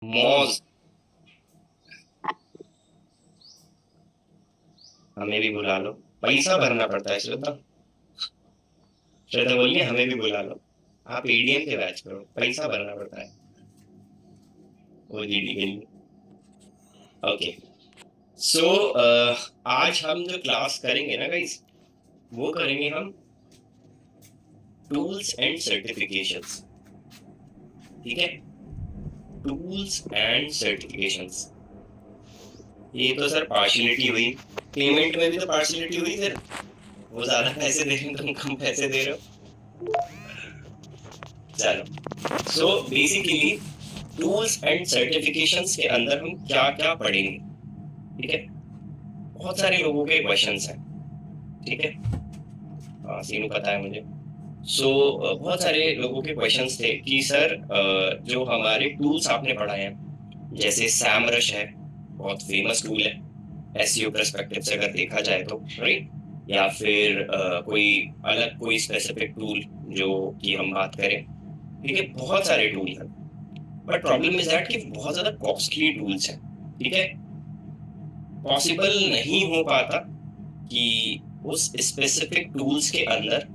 मौज। हमें भी बुला लो। पैसा भरना पड़ता है श्रद्धा। श्रद्धा बोलिए हमें भी बुला लो। आप एडीएम के बैच करो, पैसा भरना पड़ता है। वो जीडी के लिए। ओके। सो आज हम जो क्लास करेंगे ना गाइस, वो करेंगे हम टूल्स एंड सर्टिफिकेशंस। ठीक है, टूल्स एंड सर्टिफिकेशंस। ये तो सर पार्शियलिटी हुई, पेमेंट में भी तो पार्शियलिटी हुई फिर। वो ज्यादा पैसे दे रहे हैं, तुम कम पैसे दे रहे हो। चलो, so basically tools and certifications के अंदर हम क्या क्या पढ़ेंगे। ठीक है, बहुत सारे लोगों के क्वेश्चंस हैं। ठीक है, हाँ सीनू पता है मुझे। सो बहुत सारे लोगों के क्वेश्चंस थे कि सर जो हमारे टूल्स आपने पढ़ाए हैं, जैसे सैमरश है, बहुत फेमस टूल है एसईओ पर्सपेक्टिव से अगर देखा जाए तो, राइट। या फिर कोई अलग कोई स्पेसिफिक टूल जो कि हम बात करें। ठीक है, बहुत सारे टूल हैं, बट प्रॉब्लम इज दैट कि बहुत ज्यादा कॉस्टली टूल्स हैं। ठीक है, पॉसिबल नहीं हो पाता कि उस स्पेसिफिक टूल्स के अंदर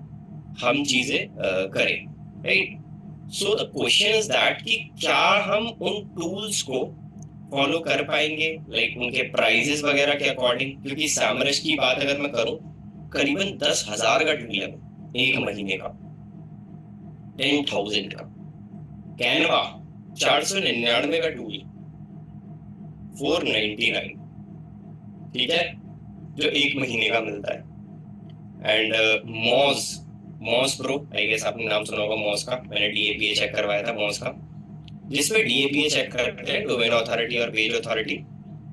हम चीजें करें, right. So the question is that कि क्या हम उन टूल्स को फॉलो कर पाएंगे, लाइक उनके प्राइजेस वगैरह के अकॉर्डिंग। क्योंकि सामरश की बात अगर मैं करूं, करीबन 10,000 का टूल है एक महीने का, 10,000 का। कैनवा 499 का टूल, 499। ठीक है, जो एक महीने का मिलता है। And Moj, Moj Pro, I guess आपने नाम सुना होगा मॉज का। मैंने डीएपीए चेक करवाया था मॉज का, जिसमें डीएपीए चेक करते हैं, डोमेन अथॉरिटी और पेज अथॉरिटी,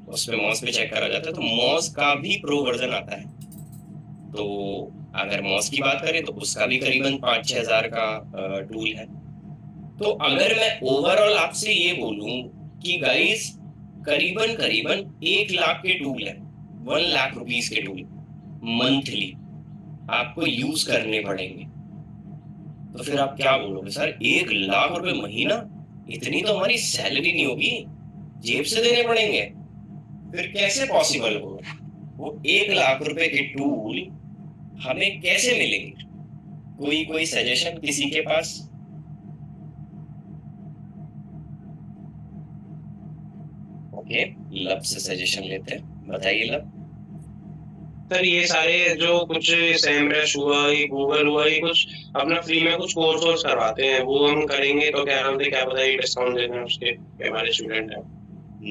उसमें मॉस पे चेक करा जाता है। तो मॉस का भी प्रो वर्जन आता है। तो अगर मॉस की बात करें तो उसका भी करीबन 5-6 हजार का टूल है। तो अगर मैं ओवरऑल आपसे ये बोलूं कि गाइस करीबन करीबन 1 लाख के टूल है, 1 लाख रुपीस के टूल मंथली आपको यूज करने पड़ेंगे। तो फिर आप क्या बोलोगे सर, 1 लाख रुपए महीना, इतनी तो हमारी सैलरी नहीं होगी, जेब से देने पड़ेंगे। फिर कैसे पॉसिबल होगा? वो 1 लाख रुपए के टूल हमें कैसे मिलेंगे? कोई सजेशन किसी के पास? ओके, लब से सजेशन लेते हैं, बताइए लब। सर ये सारे जो कुछ सेमरश हुआ, ये गूगल हुआ, ये कुछ अपना फ्री में कुछ कोर्स वोर्स करवाते हैं, वो हम करेंगे तो क्या नाम से, क्या पता ये डिस्काउंट देते हैं उसके, ये हमारे स्टूडेंट हैं।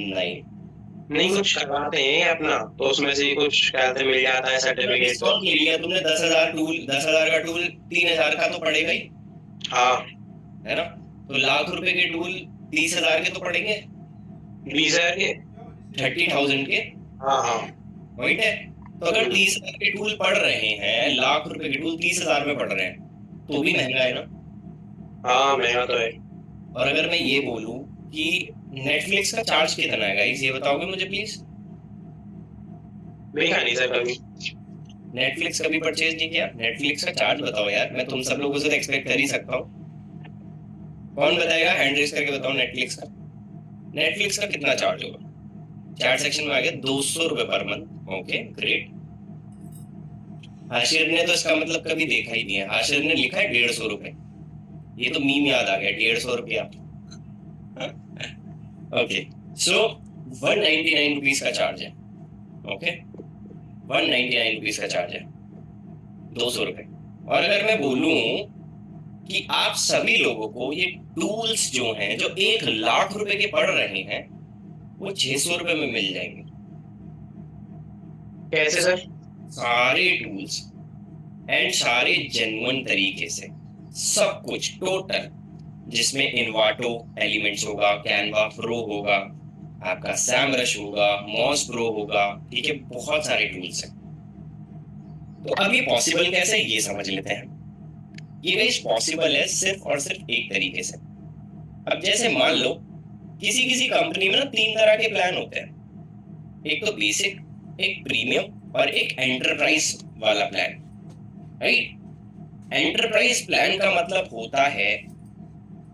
नहीं, नहीं, कुछ करवाते हैं अपना, तो उसमें से ही कुछ क्या कहते हैं, मिल जाता है मतलब सर्टिफिकेट। डिस्काउंट ले लिया तुमने, 10,000 टूल, 10,000 का टूल 3,000 का तो पड़ेगा ही, हाँ। है ना। तो लाख रुपए के टूल 30,000 के तो पड़ेंगे, 20,000 के। 30,000 के। हाँ हाँ। पॉइंट है। तो अगर 30,000 के टूल पढ़ रहे हैं, लाख रुपए के टूल 30,000 में पढ़ रहे हैं, तो भी महंगा है ना। हाँ महंगा तो है। और अगर मैं ये बोलूं कि नेटफ्लिक्स का चार्ज कितना है गाइस, ये बताओगे मुझे प्लीज। देखा नहीं सर कभी। नेटफ्लिक्स कभी परचेज नहीं किया, नेटफ्लिक्स का चार्ज बताओ यार, मैं तुम सब लोगों से तो एक्सपेक्ट कर ही सकता हूँ। कौन बताएगा, हैंड रेस करके बताओ नेटफ्लिक्स का। नेटफ्लिक्स का कितना चार्ज होगा? चैट सेक्शन में आ गया, 200 रुपए per month. Okay great. Hashir ने तो इसका मतलब कभी देखा ही नहीं है, हाशिर ने लिखा है 150 रुपए। ये तो मीम याद आ गया, 150 रुपया। ओके, सो 199 रुपीज का चार्ज है। ओके, 199 रुपीज का चार्ज है, 200 रुपए। और अगर मैं बोलूं कि आप सभी लोगों को ये टूल्स जो हैं, जो 1 लाख रुपए के पड़ रहे हैं, वो 600 रुपए में मिल जाएंगे। कैसे सर? सारे टूल्स, एंड सारे जेन्युइन तरीके से, सब कुछ टोटल, जिसमें इन्वाटो एलिमेंट्स होगा, कैनवा प्रो होगा, आपका सैमरश होगा, मॉस प्रो होगा। ठीक है, बहुत सारे टूल्स हैं। तो अब ये पॉसिबल कैसे है, ये समझ लेते हैं। ये गाइस पॉसिबल है सिर्फ और सिर्फ एक तरीके से। अब जैसे मान लो किसी किसी कंपनी में ना 3 तरह के प्लान होते हैं। एक तो बेसिक, एक प्रीमियम और एक एंटरप्राइज वाला प्लान, राइट। एंटरप्राइज प्लान का मतलब होता है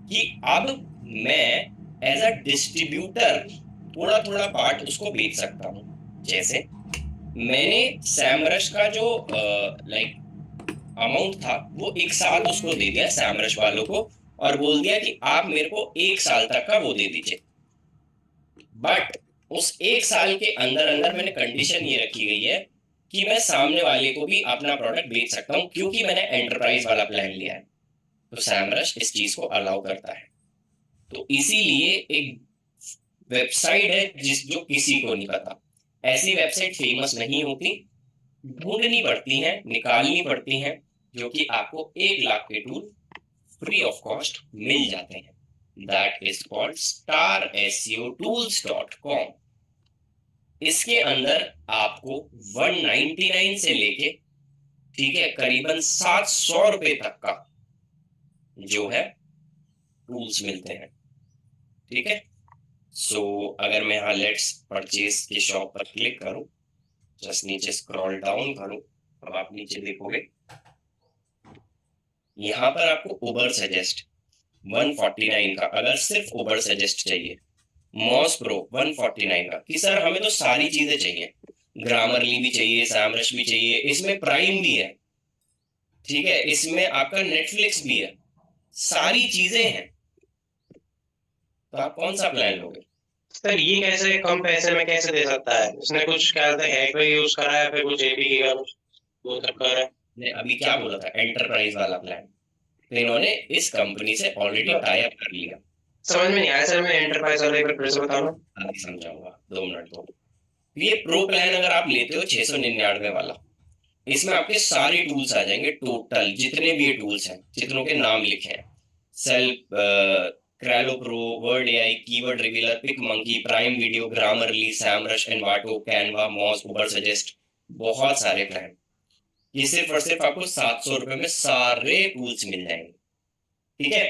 कि अब मैं एज अ डिस्ट्रीब्यूटर थोड़ा थोड़ा पार्ट उसको बेच सकता हूँ। जैसे मैंने सैमरश का जो लाइक अमाउंट था वो एक साथ उसको दे दिया सैमरश वालों को, और बोल दिया कि आप मेरे को एक साल तक का वो दे दीजिए। बट उस एक साल के अंदर अंदर मैंने कंडीशन ये रखी गई है कि मैं सामने वाले को भी अपना प्रोडक्ट बेच सकता हूँ, क्योंकि मैंने एंटरप्राइज वाला प्लान लिया है। तो सैमरश इस चीज को अलाउ करता है। तो इसीलिए एक वेबसाइट है जिस जो किसी को नहीं पता। ऐसी वेबसाइट फेमस नहीं होती, ढूंढनी पड़ती हैं, निकालनी पड़ती हैं, जो कि आपको 1 लाख के टूल फ्री ऑफ कॉस्ट मिल जाते हैं। That is called starseotools.com। इसके अंदर आपको 199 से लेके, ठीक है, करीबन 700 रुपए तक का जो है टूल्स मिलते हैं। ठीक है। सो अगर मैं यहाँ लेट्स परचेज के शॉप पर क्लिक करूं, जस्ट नीचे स्क्रॉल डाउन करूं, अब आप नीचे देखोगे यहाँ पर आपको उबर सजेस्ट 149 का, अगर सिर्फ उबर सजेस्ट चाहिए, मॉस प्रो 149 का, कि सर हमें तो सारी चीजें चाहिए, ग्रामरली भी चाहिए, सैमरश भी चाहिए, इसमें प्राइम भी है, ठीक है, इसमें आपका नेटफ्लिक्स भी है, सारी चीजें हैं, तो आप कौन सा प्लान लोगे? सर ये कैसे कम पैसे में कैसे दे सकता है? इसने कुछ क्या बोलते हैं, हैक यूज करा है, फिर कुछ एपीके का कुछ वो सब करा है। ने अभी क्या बोला था, एंटरप्राइज वाला प्लान, तो इन्होंने इस कंपनी से ऑलरेडी टाई अप कर लिया। समझ में नहीं आया सर, मैं एंटरप्राइज वाला एक बार फिर से बताऊं। अभी समझाऊंगा, 2 मिनट दो। ये प्रो प्लान अगर आप लेते हो 699 वाला, इसमें आपके सारे टूल्स आ जाएंगे, टोटल जितने भी ये टूल्स हैं, जितनों के नाम लिखे हैं, Self, Crello Pro, Word AI, Keyword Revealer, PicMonkey, Prime Video, Grammarly, Semrush, Envato, Canva, Moz, Ubersuggest, बहुत सारे प्लान। ये सिर्फ और सिर्फ आपको 700 रुपए में सारे टूल्स मिल जाएंगे। ठीक है।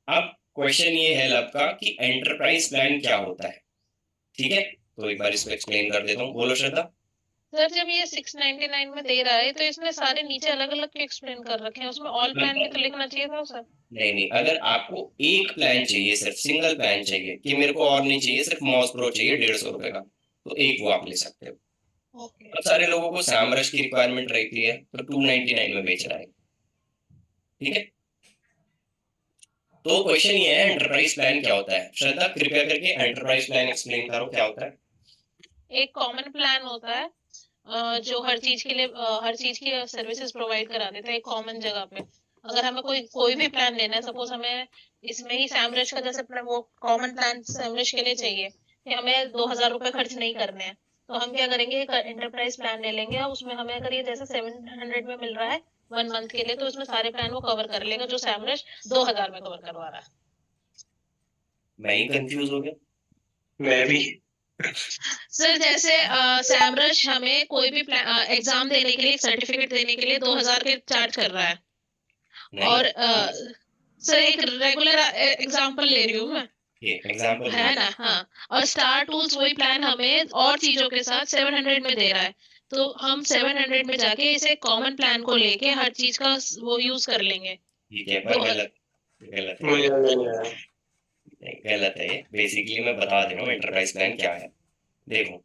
अब क्वेश्चन ये है लब का कि एंटरप्राइज प्लान क्या होता है। ठीक है, तो एक बार इसको एक्सप्लेन कर देता हूँ, बोलो श्रद्धा। सर जब ये 699 में दे रहा है तो इसने सारे नीचे अलग अलग क्यों एक्सप्लेन कर रखे हैं? उसमें ऑल प्लान भी तो लिखना चाहिए था सर। नहीं नहीं, अगर आपको एक प्लान चाहिए, सिर्फ सिंगल प्लान चाहिए कि मेरे को और नहीं चाहिए, सिर्फ मॉस प्रो चाहिए 150 रुपए का, तो एक वो आप ले सकते हो। ओके। अब सारे लोगों को सैमरश की रिक्वायरमेंट रहती है, तो 299 में बेच रहा है। ठीक है। तो क्वेश्चन ये है एंटरप्राइज प्लान क्या होता है। श्रद्धा कृपया करके एंटरप्राइज प्लान एक्सप्लेन करो क्या होता है। एक कॉमन प्लान होता है जो हर चीज के लिए हर चीज की सर्विसेज प्रोवाइड करा देता है एक कॉमन जगह पे। अगर हमें कोई कोई भी प्लान लेना है, सपोज हमें इसमें ही सैमरश का जैसे वो कॉमन प्लान सैमरश के लिए चाहिए कि हमें 2000 रुपए खर्च नहीं करने हैं, तो हम क्या करेंगे, एक एंटरप्राइज प्लान ले लेंगे और उसमें हमें अगर ये जैसे 700 में मिल रहा है 1 मंथ के लिए, तो उसमें सारे प्लान वो कवर कर लेगा जो सैमरश 2000 में कवर करवा रहा है। मैं ही कंफ्यूज हो गया। मैं भी। सर जैसे सैमरश हमें कोई भी एग्जाम देने के लिए, सर्टिफिकेट देने के लिए 2000 के चार्ज कर रहा है। नहीं, और सर एक रेगुलर एग्जांपल ले रही हूँ मैं, एग्जाम्पल है ना? हाँ। और स्टार टूल्स वही प्लान हमें और चीजों के साथ 700 में दे रहा है, तो हम 700 में जाके इसे कॉमन प्लान को लेके हर चीज का वो यूज कर लेंगे। ठीक है, पर दो गलत, गलत है, मुझे समझ नहीं आया। गलत है ये। बेसिकली मैं बता दे रहा हूँ एंटरप्राइज प्लान क्या है। देखो,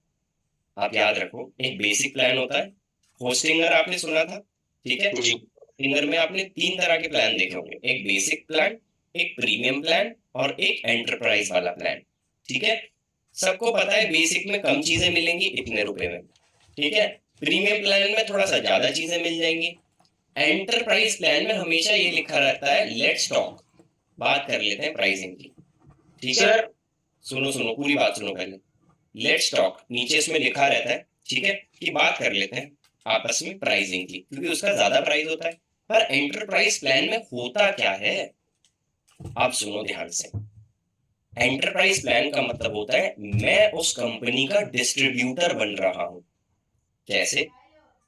आप याद रखो, एक बेसिक प्लान होता है, होस्टिंगर आपने सुना था, ठीक है। जी। होस्टिंगर में आपने 3 तरह के प्लान देखे होंगे, एक बेसिक प्लान, एक प्रीमियम प्लान और एक एंटरप्राइज वाला प्लान। ठीक है। सबको पता है बेसिक में कम चीजें मिलेंगी इतने रुपए में, ठीक है। प्रीमियम प्लान में थोड़ा सा ज्यादा चीजें मिल जाएंगी। एंटरप्राइज प्लान में हमेशा ये लिखा रहता है लेट्स टॉक, बात कर लेते हैं प्राइसिंग की। ठीक है। सर सुनो सुनो, पूरी बात सुनो पहले। लेट्स टॉक नीचे इसमें लिखा रहता है, ठीक है, कि बात कर लेते हैं आपस में प्राइसिंग की, क्योंकि उसका ज्यादा प्राइस होता है। पर एंटरप्राइज प्लान में होता क्या है, आप सुनो ध्यान से। एंटरप्राइज प्लान का मतलब होता है मैं उस कंपनी का डिस्ट्रीब्यूटर बन रहा हूं। कैसे?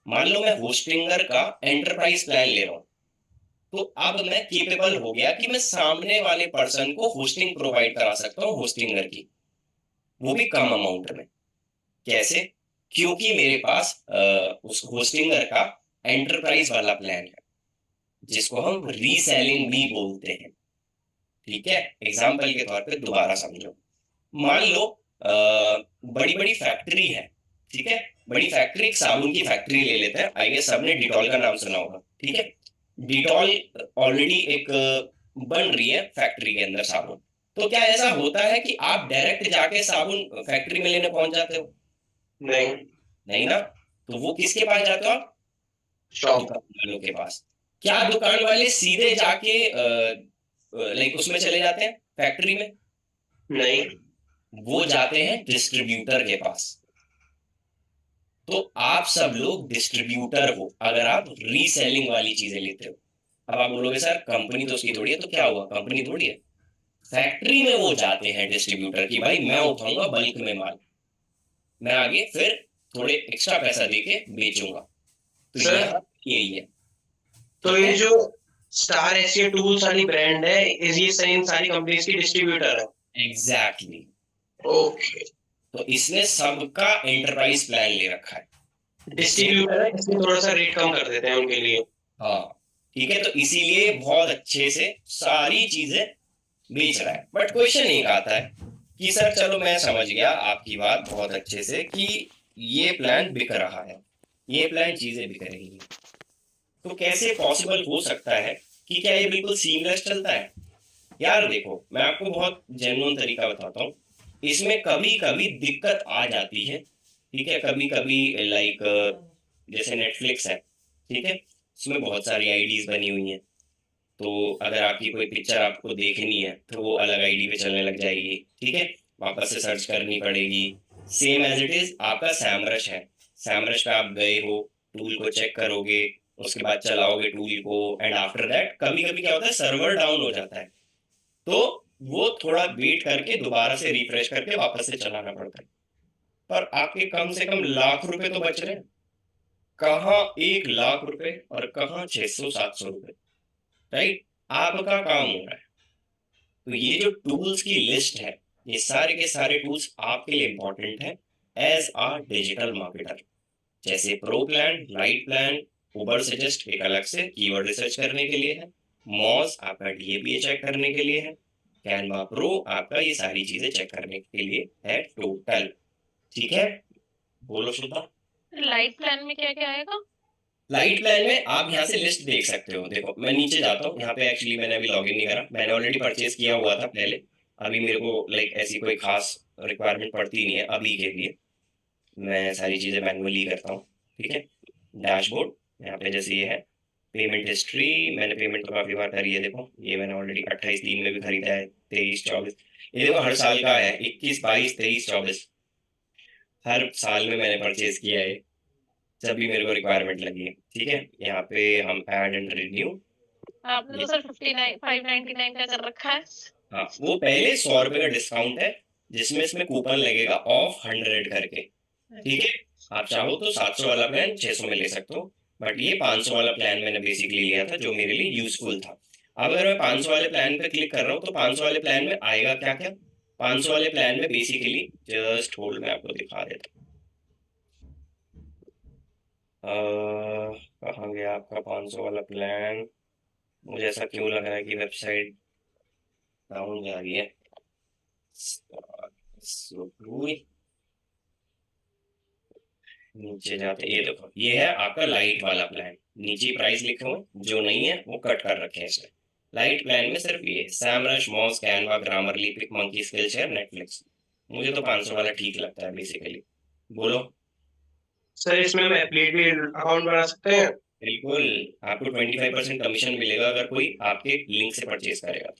मान लो मैं होस्टिंगर का एंटरप्राइज प्लान ले रहा हूं, तो अब मैं केपेबल हो गया कि मैं सामने वाले पर्सन को होस्टिंग प्रोवाइड करा सकता हूँ होस्टिंगर की, वो भी कम अमाउंट में। कैसे? क्योंकि मेरे पास उस होस्टिंगर का एंटरप्राइज वाला प्लान है, जिसको हम रीसेलिंग भी बोलते हैं। ठीक है, एग्जाम्पल के तौर पे दोबारा समझो। मान लो बड़ी बड़ी फैक्ट्री है, ठीक है, बड़ी फैक्ट्री, एक साबुन की फैक्ट्री ले लेते हैं, आई गेस सबने डिटॉल का नाम सुना होगा, ठीक है। डिटॉल ऑलरेडी एक बन रही है फैक्ट्री के अंदर साबुन। तो क्या ऐसा होता है कि आप डायरेक्ट जाके साबुन फैक्ट्री में लेने पहुंच जाते हो? नहीं, नहीं ना। तो वो किसके पास जाते हो आप? शॉप। दुकान वालों के पास। क्या दुकान वाले सीधे जाके लाइक उसमें चले जाते हैं फैक्ट्री में? नहीं, वो जाते हैं डिस्ट्रीब्यूटर के पास। तो आप सब लोग डिस्ट्रीब्यूटर हो अगर आप रीसेलिंग वाली चीजें लेते हो। अब आप बोलोगे सर कंपनी तो उसकी थोड़ी है, तो क्या हुआ, कंपनी थोड़ी है। फैक्ट्री में वो जाते हैं डिस्ट्रीब्यूटर की, भाई मैं उठाऊंगा बल्क में माल, मैं आगे फिर थोड़े एक्स्ट्रा पैसा देके बेचूंगा। तो सर, यहाँ यही है। तो ये जो स्टार एसईओ टूल्स वाली ब्रांड है, ये इन सारी कंपनीज की डिस्ट्रीब्यूटर है? एग्जैक्टली। ओके, तो इसने सबका एंटरप्राइज प्लान ले रखा है। डिस्ट्रीब्यूटर है, इसमें थोड़ा सा रेट कम कर देते हैं उनके लिए। हाँ ठीक है, तो इसीलिए बहुत अच्छे से सारी चीजें बेच रहा है। बट क्वेश्चन एक आता है कि सर चलो मैं समझ गया आपकी बात बहुत अच्छे से कि ये प्लान बिक रहा है, ये प्लान चीजें बिक रही हैं, तो कैसे पॉसिबल हो सकता है कि क्या ये बिल्कुल सीमलेस चलता है? यार देखो मैं आपको बहुत जेन्युइन तरीका बताता हूँ। इसमें कभी कभी दिक्कत आ जाती है, ठीक है, कभी कभी लाइक जैसे नेटफ्लिक्स है, ठीक है, उसमें बहुत सारी आईडीज बनी हुई हैं। तो अगर आपकी कोई पिक्चर आपको देखनी है तो वो अलग आईडी पे चलने लग जाएगी, ठीक है, वापस से सर्च करनी पड़ेगी। सेम एज इट इज आपका सैमरश है, सैमरश पे आप गए हो, टूल को चेक करोगे, उसके बाद चलाओगे टूल को, एंड आफ्टर दैट कभी कभी क्या होता है सर्वर डाउन हो जाता है, तो वो थोड़ा वेट करके दोबारा से रिफ्रेश करके वापस से चलाना पड़ता है। पर आपके कम से कम लाख रुपए तो बच रहे हैं, कहाँ 1 लाख रुपए और कहाँ 600-700 रुपए, राइट, आपका काम हो रहा है। तो ये जो टूल्स की लिस्ट है, ये सारे के सारे टूल्स आपके लिए इंपॉर्टेंट है एज आ डिजिटल मार्केटर। जैसे प्रो प्लान, लाइट प्लान, उबर सजेस्ट एक अलग से कीवर्ड रिसर्च करने के लिए है, मॉज आपका डीएपीए चेक करने के लिए है, कैनवा प्रो आपका ये सारी चीजें चेक करने के लिए है टोटल। ठीक है, बोलो शुभा। लाइट प्लान में क्या क्या आएगा? लाइट प्लान में आप यहाँ से लिस्ट देख सकते हो। देखो मैं नीचे जाता हूँ, यहाँ पे एक्चुअली मैंने अभी लॉगिन नहीं करा, मैंने ऑलरेडी परचेज किया हुआ था पहले। अभी मेरे को लाइक ऐसी कोई खास रिक्वायरमेंट पड़ती नहीं है अभी के लिए, मैं सारी चीजें मैनुअली करता हूँ। ठीक है, डैशबोर्ड यहाँ पे जैसे ये है, पेमेंट हिस्ट्री, मैंने पेमेंट तो काफी बार करी है। देखो ये मैंने ऑलरेडी 28/3 में भी खरीदा है, 23-24, ये देखो हर साल का है, 21, 22, 23, 24, हर साल में मैंने परचेज किया है जब भी मेरे को रिक्वायरमेंट लगी है। ठीक है, यहाँ पे हम ऐड एंड रिन्यू, आपने तो सर 599 का कर रखा है। हाँ वो पहले 100 रुपए का डिस्काउंट है जिसमें इसमें कूपन लगेगा ऑफ 100 करके। ठीक है, आप चाहो तो 700 वाला प्लान 600 में ले सकते हो, बट ये 500 वाला प्लान मैंने बेसिकली लिया था जो मेरे लिए यूजफुल था। अब अगर मैं 500 वाले प्लान पे क्लिक कर रहा हूँ तो 500 वाले प्लान में आएगा क्या क्या? 500 वाले प्लान में बेसिकली, जस्ट होल्ड में आपको दिखा देता हूँ। कहाँ गया आपका 500 वाला प्लान? मुझे ऐसा क्यों लग रहा है कि वेबसाइट डाउन जा रही है। नीचे जाते, ये देखो ये है आपका लाइट वाला प्लान, नीचे प्राइस लिखे हुए, जो नहीं है वो कट कर रखे हैं इसमें। लाइट प्लान में सिर्फ ये Semrush, Moz, Canva, Grammarly, PicMonkey, Skillshare, Netflix. मुझे तो 500 वाला ठीक लगता है बेसिकली। बोलो। सर इसमें हम एफिलिएट भी अकाउंट बना सकते हैं? बिल्कुल, आपको 25% कमीशन मिलेगा अगर कोई आपके लिंक से परचेज करेगा।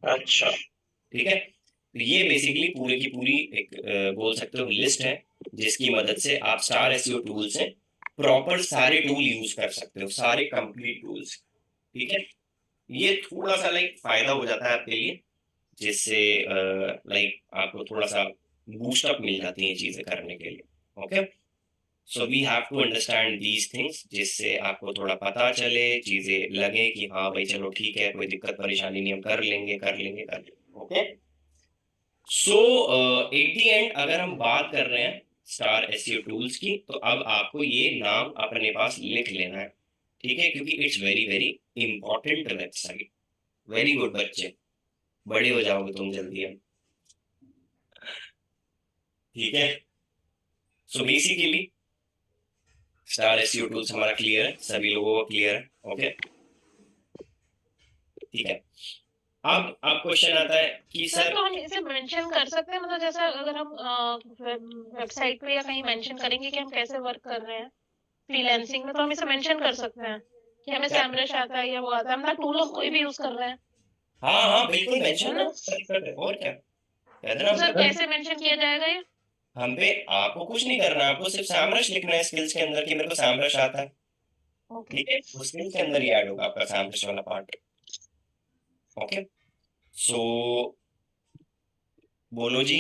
अच्छा, ठीक है, तो ये बेसिकली पूरी की पूरी एक बोल सकते हो लिस्ट है जिसकी मदद से आप स्टार एसईओ टूल से प्रॉपर सारे टूल यूज कर सकते हो, सारे कंप्लीट टूल्स। ठीक है, ये थोड़ा सा लाइक फायदा हो जाता है आपके लिए, जिससे लाइक आपको थोड़ा सा बूस्टअप मिल जाती है चीजें करने के लिए। Okay, so we have to understand these things, जिससे आपको थोड़ा पता चले, चीजें लगे कि हाँ भाई चलो ठीक है, कोई दिक्कत परेशानी नहीं, हम कर लेंगे कर लेंगे कर लेंगे। Okay, so at the and अगर हम बात कर रहे हैं स्टार एसईओ टूल्स की, तो अब आपको ये नाम अपने पास लिख लेना है। ठीक है, क्योंकि it's very very important website. Very good बच्चे, बड़े हो जाओगे तुम जल्दी अब, ठीक है। So basically star SEO tools हमारा क्लियर है, सभी लोगों को क्लियर है, ओके, ठीक है। अब क्वेश्चन आता है कि सर सर तो हम इसे मेंशन कर सकते हैं, मतलब जैसा अगर हम वेबसाइट पे या कहीं मेंशन करेंगे कि हम कैसे वर्क कर रहे हैं फ्रीलांसिंग में, तो हम इसे मेंशन कर सकते हैं कि हमें क्या, सैमरश आता है या वो आता है, हम ना टूल हम कोई भी यूज कर रहे हैं, हाँ हाँ बिल्कुल है मेंशन ना। करो, क्या दिक्कत है, और क्या कहते हैं तो सर ना। कैसे मेंशन किया जाएगा ये? हम पे आपको कुछ नहीं करना, आपको सिर्फ सामरश लिखना है स्किल्स के अंदर कि मेरे को सामरश आता है, ओके। ठीक है, उस स्किल्स के अंदर ही ऐड होगा आपका सामरश वाला पार्ट, ओके। सो बोलो जी।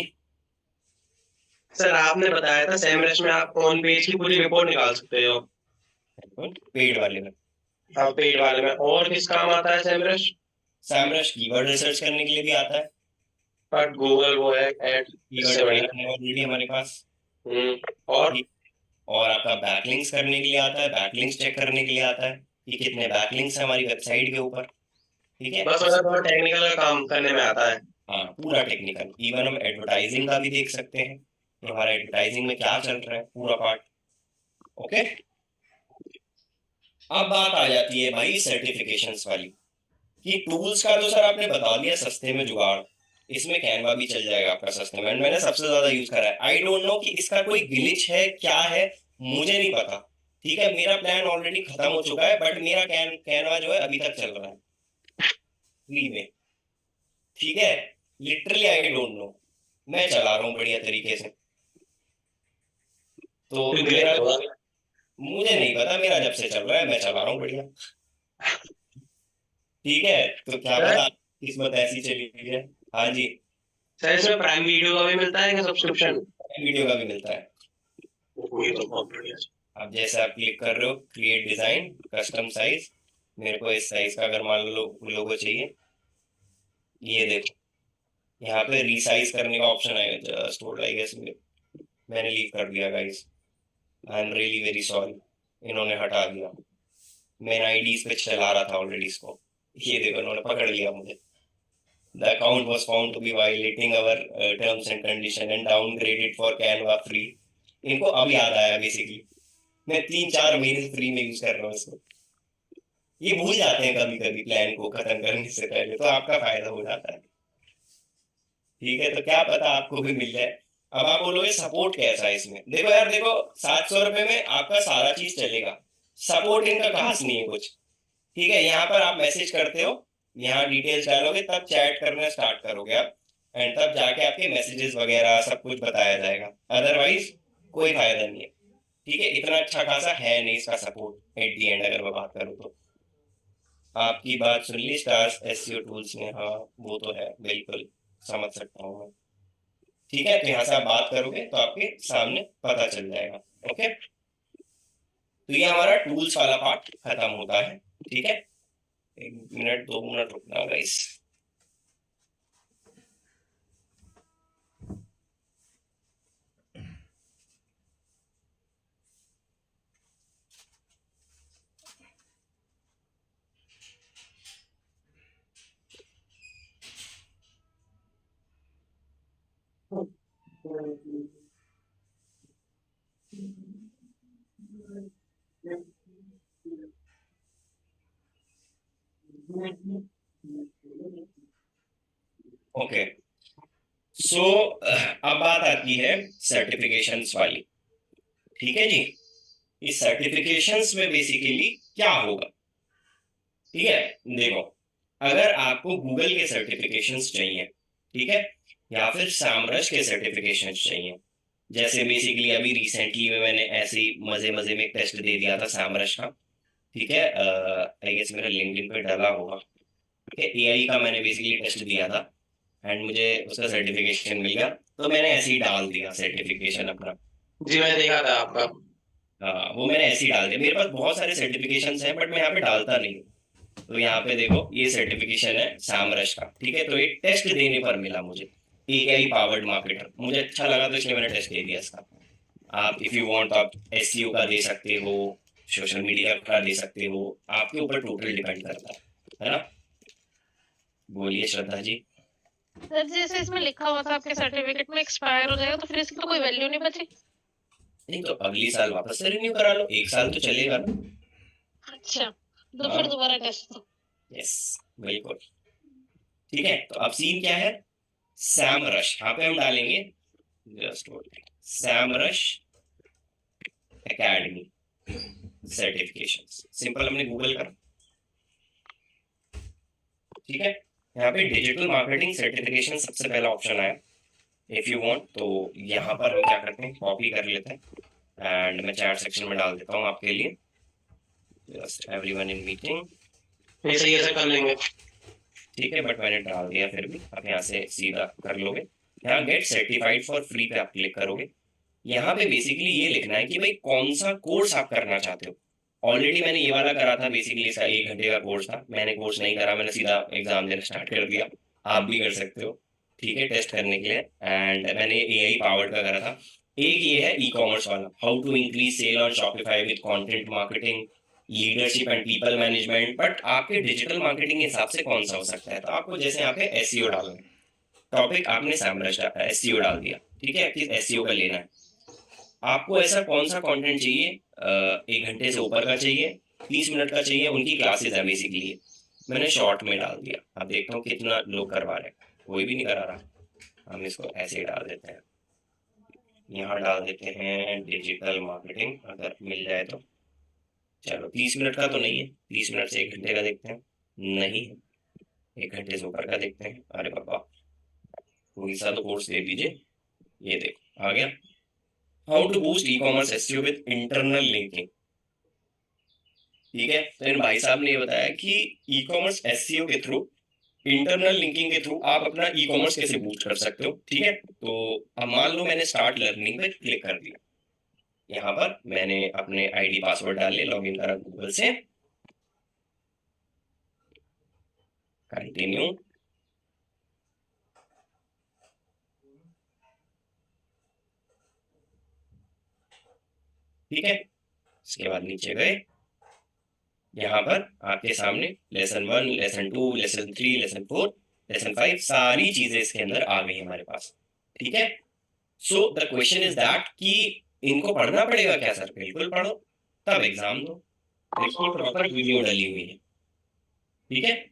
सर आपने बताया था सेमरश में आप ऑन पेज की पूरी रिपोर्ट निकाल सकते हो। पेड वाले में, हाँ पेड वाले में और किस काम आता है सेमरश? सामरश कीवर्ड रिसर्च करने के लिए भी आता है, बट गूगल वो है ऐड कीवर्ड इससे वगैरह बढ़िया। करने वाली भी हमारे पास, और ठीक। और आपका बैकलिंक्स करने के लिए आता है, बैकलिंक्स चेक करने के लिए आता है कि कितने बैकलिंक्स है हमारी वेबसाइट के ऊपर, ठीक है। बस मतलब थोड़ा टेक्निकल का काम करने में आता है। हाँ पूरा टेक्निकल, इवन हम एडवर्टाइजिंग का भी देख सकते हैं कि हमारा एडवर्टाइजिंग में क्या चल रहा है, पूरा पार्ट, ओके। अब बात आ जाती है भाई सर्टिफिकेशंस वाली, कि टूल्स का तो सर आपने बता दिया सस्ते में जुगाड़, इसमें कैनवा भी चल जाएगा आपका सस्ते में, मैंने सबसे ज्यादा यूज करा है, आई डोंट नो कि इसका कोई ग्लिच है क्या है, मुझे नहीं पता, ठीक है। मेरा प्लान ऑलरेडी खत्म हो चुका है, बट मेरा कैनवा जो है अभी तक चल रहा है फ्री में, ठीक है। लिटरली आई डोंट नो, मैं चला रहा हूँ बढ़िया तरीके से, तो मेरा, मुझे नहीं पता, मेरा जब से चल रहा है मैं चला रहा हूँ बढ़िया, ठीक है। तो क्या पता किस्मत ऐसी चली गई है। हाँ जी, सर इसमें प्राइम वीडियो का भी मिलता है क्या सब्सक्रिप्शन? वीडियो का भी मिलता है। ये तो बहुत बढ़िया। अब जैसे आप क्लिक कर रहे हो क्रिएट डिजाइन कस्टम साइज, मेरे को इस साइज का अगर मान लो लोगो चाहिए, ये देखो यहाँ पे रीसाइज करने का ऑप्शन आएगा, जस्ट आई गेस मैंने लीव कर दिया guys, I am really very sorry, इन्होंने हटा दिया, मैं आईडी पे चला रहा था ऑलरेडी इसको, ये देखो इन्होंने पकड़ लिया मुझे, the account was found to be violating our terms and condition and downgraded for Canva free. इनको अब याद आया बेसिकली, मैं 3-4 महीने फ्री में यूज कर रहा हूँ इसको, ये भूल जाते हैं कभी कभी प्लान को खत्म करने से पहले, तो आपका फायदा हो जाता है, ठीक है। तो क्या पता आपको भी मिल जाए। अब आप बोलोगे सपोर्ट कैसा है इसमें, देखो यार देखो, 700 रुपए में आपका सारा चीज चलेगा, सपोर्ट इनका खास नहीं है कुछ, ठीक है। यहाँ पर आप मैसेज करते हो, यहाँ डिटेल्स डालोगे, तब चैट करना स्टार्ट करोगे आप, एंड तब जाके आपके मैसेजेस वगैरह सब कुछ बताया जाएगा, अदरवाइज कोई फायदा नहीं है, ठीक है। इतना अच्छा खासा है नहीं इसका सपोर्ट एट दी एंड, अगर मैं बात करूँ तो। आपकी बात सुन ली स्टार्स एसईओ टूल्स ने, हाँ वो तो है, बिल्कुल समझ सकता हूँ मैं, ठीक है। तो यहाँ से आप बात करोगे तो आपके सामने पता चल जाएगा, ओके। तो ये हमारा टूल्स वाला पार्ट खत्म होता है, ठीक है। 1 मिनट 2 मिनट रुकना गाइस। ओके, सो अब बात आती है सर्टिफिकेशंस वाली, ठीक है जी। इस सर्टिफिकेशंस में बेसिकली क्या होगा, ठीक है। देखो, अगर आपको गूगल के सर्टिफिकेशंस चाहिए, ठीक है, या फिर सामरस के सर्टिफिकेशंस चाहिए, जैसे बेसिकली अभी रिसेंटली में मैंने ऐसे ही मजे मजे में एक टेस्ट दे दिया था सामरस का, ठीक है, आई गेस मेरा लिंक्डइन पे डाला होगा, ठीक है, एआई का मैंने बेसिकली टेस्ट दिया था, एंड मुझे उसका सर्टिफिकेशन मिल गया, तो मैंने ऐसे ही डाल दिया सर्टिफिकेशन अपना। जी मैं देखा था आपका। हाँ वो मैंने ऐसे ही डाल दिया, मेरे पास बहुत सारे सर्टिफिकेशन हैं बट मैं यहाँ पे डालता नहीं हूँ। तो यहाँ पे देखो ये सर्टिफिकेशन है सामरस का, ठीक है, तो एक टेस्ट देने पर मिला मुझे, एआई पावर्ड मार्केटर, मुझे अच्छा लगा तो इसलिए मैंने टेस्ट दे दिया इसका। आप इफ यू वांट आप एसईओ का दे सकते हो, सोशल मीडिया का दे सकते हो, आपके ऊपर टोटल डिपेंड करता है ना। बोलिए श्रद्धा जी। सर जैसे इसमें लिखा हुआ था आपके सर्टिफिकेट में एक्सपायर हो जाएगा, तो फिर इसकी तो कोई वैल्यू नहीं बची। नहीं तो अगली साल वापस से रिन्यू करा लो, 1 साल तो चलेगा ना। अच्छा, तो हाँ फिर दोबारा टेस्ट दो। यस बिल्कुल। ठीक है, तो अब सीन क्या है, सैम रश यहाँ पे हम डालेंगे, just Sam rush academy certifications, simple हमने गूगल करा। ठीक है, यहाँ पे डिजिटल मार्केटिंग सर्टिफिकेशन सबसे पहला ऑप्शन आया। इफ यू वांट तो यहाँ पर हम क्या करते हैं, कॉपी कर लेते हैं एंड मैं चैट सेक्शन में डाल देता हूँ आपके लिए, जस्ट एवरीवन इन मीटिंग। ये सही ऐसे कर लेंगे। ठीक है, बट मैंने डाल दिया, फिर भी आप यहाँ से सीधा कर लोगे। यहाँ गेट सर्टिफाइड फॉर फ्री पे आप क्लिक करोगे। यहाँ पे बेसिकली ये लिखना है कि भाई कौन सा कोर्स आप करना चाहते हो। ऑलरेडी मैंने ये वाला करा था, बेसिकली इसका 1 घंटे का कोर्स था, मैंने कोर्स नहीं करा, मैंने सीधा एग्जाम देना स्टार्ट कर दिया। आप भी कर सकते हो, ठीक है, टेस्ट करने के लिए। एंड मैंने एआई पावर्ड का करा था। एक ये है ई कॉमर्स वाला, how to increase sale on Shopify with content marketing, leadership and people management. But आपके डिजिटल मार्केटिंग के हिसाब से कौन सा हो सकता है, तो आपको जैसे यहाँ पे एसईओ डालना है, टॉपिक आपने सैमरश एसईओ डाल दिया। ठीक है, किस एसईओ का लेना है आपको, ऐसा कौन सा कंटेंट चाहिए, 1 घंटे से ऊपर का चाहिए, 30 मिनट का चाहिए, उनकी क्लासेस है बेसिकली। मैंने शॉर्ट में डाल दिया, अब देखता हूँ कितना लोग करवा रहे हैं, कोई भी नहीं करा रहा। हम इसको ऐसे ही डाल देते हैं, यहाँ डाल देते हैं डिजिटल मार्केटिंग, अगर मिल जाए तो। चलो 30 मिनट का तो नहीं है, 30 मिनट से 1 घंटे का देखते हैं, नहीं है, 1 घंटे से ऊपर का देखते हैं। अरे बाबा, कोई सा तो कोर्स दे दीजिए, ये देखो आ गया, how to boost e commerce SEO with internal linking. ठीक है, तो इन भाई साहब ने ये बताया कि ई कॉमर्स एसईओ के थ्रू, इंटरनल लिंकिंग के थ्रू आप अपना ई कॉमर्स कैसे बूस्ट कर सकते हो। ठीक है, तो अब मान लो मैंने स्टार्ट लर्निंग पे क्लिक कर दिया, यहाँ पर मैंने अपने आईडी पासवर्ड डाले, लॉगिन करा गूगल से, कंटिन्यू। ठीक है, इसके बाद नीचे गए, यहाँ पर आपके सामने lesson 1, lesson 2, lesson 3, lesson 4, lesson 5, सारी चीजें इसके अंदर आ गई हमारे पास। ठीक है, so the question is that कि इनको पढ़ना पड़ेगा क्या सर, बिल्कुल पढ़ो, तब एग्जाम दो। बिल्कुल प्रॉपर वीडियो डली हुई है, ठीक है,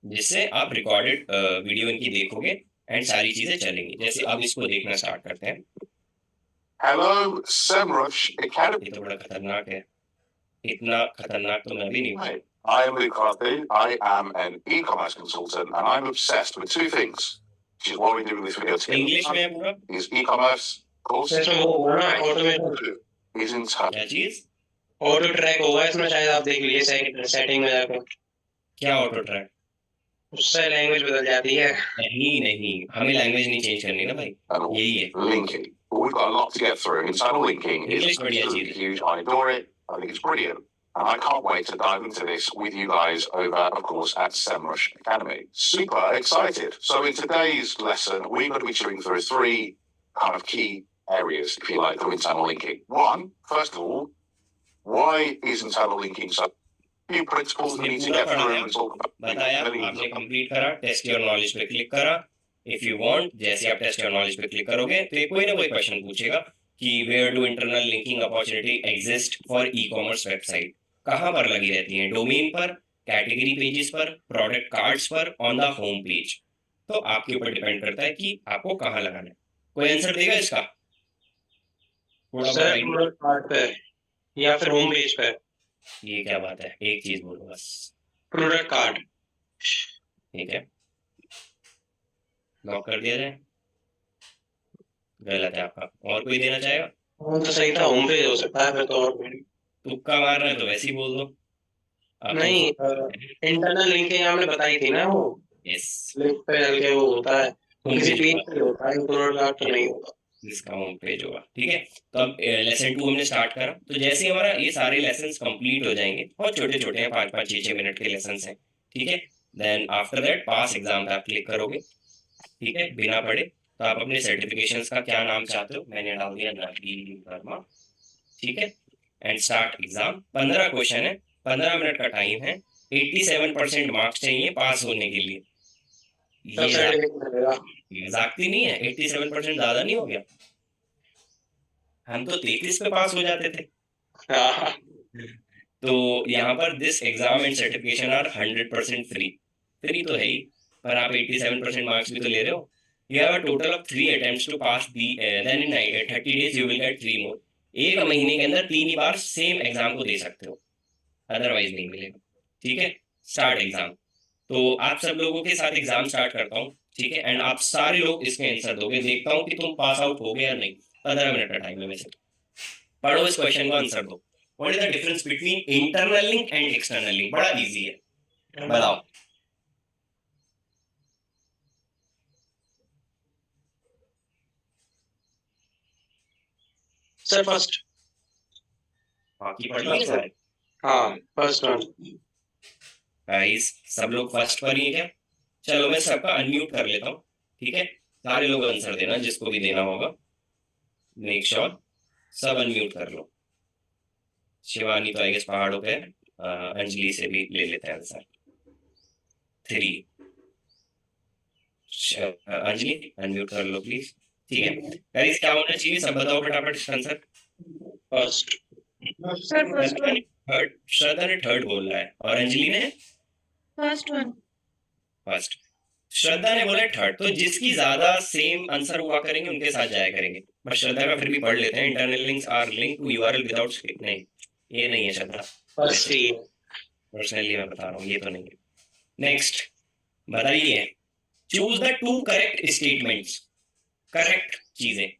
जिससे आप रिकॉर्डेड वीडियो इनकी देखोगे एंड सारी चीजें चलेंगी। जैसे अब इसको देखना स्टार्ट करते हैं। Hello, SEMrush Academy. ये तो बड़ा खतरनाक है, इतना खतरनाक तो मैं भी नहीं हूँ। Hi, I am Luke Hartley. I am an e-commerce consultant, and I'm obsessed with two things, which is why we're doing this video English together. में है पूरा, Is e-commerce courses इसमें वो होगा ना ऑटोमेशन, is in touch. क्या चीज, auto track होगा इसमें, शायद आप देख लीजिए सेटिंग में जाकर, क्या ऑटो ट्रैक, उससे लैंग्वेज बदल जाती है। नहीं नहीं, हमें लैंग्वेज नहीं चेंज करनी ना भाई, And यही है। linking. But we've got a lot to get through. Internal linking is English बढ़िया चीज absolutely है। huge. I adore it. I think it's brilliant. And I can't wait to dive into this with you guys over, of course, at SEMrush Academy. Super excited. So in today's lesson, we're going to be chewing through three kind of key areas, if you like, of internal linking. One, first of all, why is internal linking so few principles we need to get through and talk about? बताया, आपने complete करा, test your knowledge पे click करा। If you want, जैसे आप test your knowledge पे click करोगे तो ये कोई ना कोई क्वेश्चन पूछेगा कि where do internal linking opportunity exist for e commerce website, कहाँ पर लगी रहती है, डोमेन पर, कैटेगरी पेजेस पर, प्रोडक्ट कार्ड्स पर, ऑन द होम पेज। तो आपके ऊपर डिपेंड करता है कि आपको कहाँ लगाना है। कोई आंसर देगा इसका, थोड़ा बहुत सर idea? प्रोडक्ट कार्ड पे या फिर होम पेज पे, ये क्या बात है, एक चीज बोलो बस। Product card. ठीक है, लॉक कर दिया जाए, गलत है आपका, और कोई देना चाहेगा, तो सही था, होम पेज हो सकता है फिर तो, और भी। तुक्का मार रहा है तो वैसे ही बोल दो। नहीं, इंटरनल लिंकिंग आपने बताई थी ना, वो यस, लिंक पे डल के वो होता है, वो किसी पेज पे होता है, प्रोडक्ट कार्ड तो नहीं होता। इसका होम पेज होगा। ठीक है, तो अब लेसन 2 हमने स्टार्ट करा, तो जैसे ही हमारा ये सारे लेसन कंप्लीट हो जाएंगे, बहुत छोटे छोटे हैं, 5-5, 6-6 मिनट के लेसन हैं। ठीक है, then after that pass exam पे आप क्लिक करोगे। ठीक है, बिना पढ़े, तो आप अपने सर्टिफिकेशंस का क्या नाम चाहते हो, मैंने डाल दिया नवीन वर्मा। ठीक है, एंड स्टार्ट एग्जाम। 15 क्वेश्चन है, 15 मिनट का टाइम है, 87% मार्क्स चाहिए पास होने के लिए। तब ये सर्टिफिकेट मिलेगा। मजाकती नहीं है, 87% ज्यादा नहीं हो गया? हम तो 33 पे पास हो जाते थे। हाँ, तो यहाँ पर this exam and certification are 100% free. Free तो है ही, पर आप 87% मार्क्स भी तो ले रहे हो। You have a total of 3 attempts to pass the, then in 30 days you will get 3 more. एक महीने के अंदर 3 ही बार सेम एग्जाम को दे सकते हो, अदरवाइज नहीं मिलेगा। ठीक है, स्टार्ट एग्जाम। तो आप सब लोगों के साथ एग्जाम स्टार्ट करता हूँ, ठीक है, एंड आप सारे लोग इसके आंसर दोगे, देखता हूँ कि तुम पास आउट हो गए या नहीं। 15 मिनट का टाइम है वैसे। पढ़ो इस क्वेश्चन को, आंसर दो। What is the difference between internal link and external link? बड़ा इजी है, बताओ। Sir first. बाकी पढ़ लो सारे। हाँ, फर्स्ट वन। गाइस सब लोग फर्स्ट पर ही है क्या? चलो मैं सबका अनम्यूट कर लेता हूँ, ठीक है, सारे लोग आंसर देना जिसको भी देना होगा। मेक श्योर सब अनम्यूट कर लो। शिवानी तो आई गेस पहाड़ों पे है। अंजलि से भी ले लेते हैं आंसर। 3। अंजलि अनम्यूट कर लो प्लीज। ठीक है गाइस, क्या होना चाहिए सब बताओ फटाफट इसका answer. First. Sir first one. Third, Shraddha ने थर्ड बोला है और अंजलि ने फर्स्ट वन। फर्स्ट। श्रद्धा ने बोला थर्ड, तो जिसकी ज्यादा सेम आंसर हुआ करेंगे उनके साथ जाया करेंगे। बस श्रद्धा का फिर भी पढ़ लेते हैं। Internal links are link to URL without script. नहीं, ये नहीं है श्रद्धा, फर्स्ट ही है। पर्सनली मैं बता रहा हूँ, ये तो नहीं है। नेक्स्ट बताइए, choose the 2 correct statements, correct चीजें।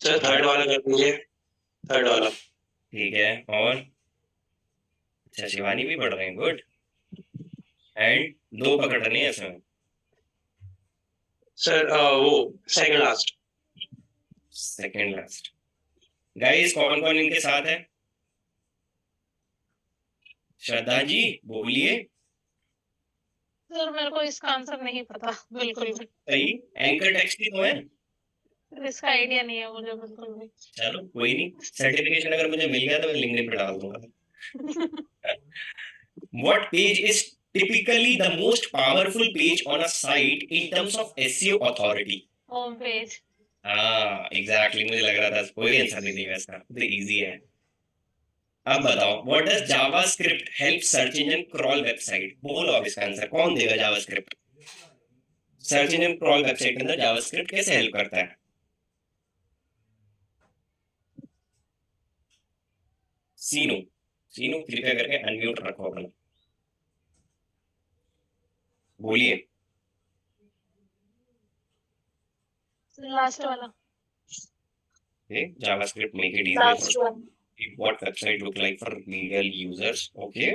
सर थर्ड वाला कर दीजिए, थर्ड वाला। ठीक है, और अच्छा शिवानी भी पढ़ रहे हैं, गुड। एंड 2 पकड़ने हैं इसमें। सर वो second last. Second last. Guys कौन कौन इनके साथ है? श्रद्धा जी बोलिए। सर मेरे को इसका आंसर नहीं पता बिल्कुल भी। सही, एंकर टेक्स्ट ही तो है। इसका आइडिया नहीं है मुझे बिल्कुल भी। चलो कोई नहीं, सर्टिफिकेशन अगर मुझे मिल गया तो मैं लिंक्डइन पे डाल दूंगा। What page is typically the most powerful page on a site in terms of SEO authority? Home page. हाँ एग्जैक्टली, मुझे लग रहा था कोई आंसर नहीं देगा इसका, तो इजी है। अब बताओ, what does JavaScript help search engine crawl website? बोलो अब इसका आंसर, कौन देगा JavaScript? Search engine crawl website के अंदर जावास्क्रिप्ट कैसे हेल्प करता है? सीनू, सीनू कृपया करके अनम्यूट रखो अपना, बोलिए। लास्ट वाला। Okay, JavaScript make it last easier one. for what website look like for legal users. Okay.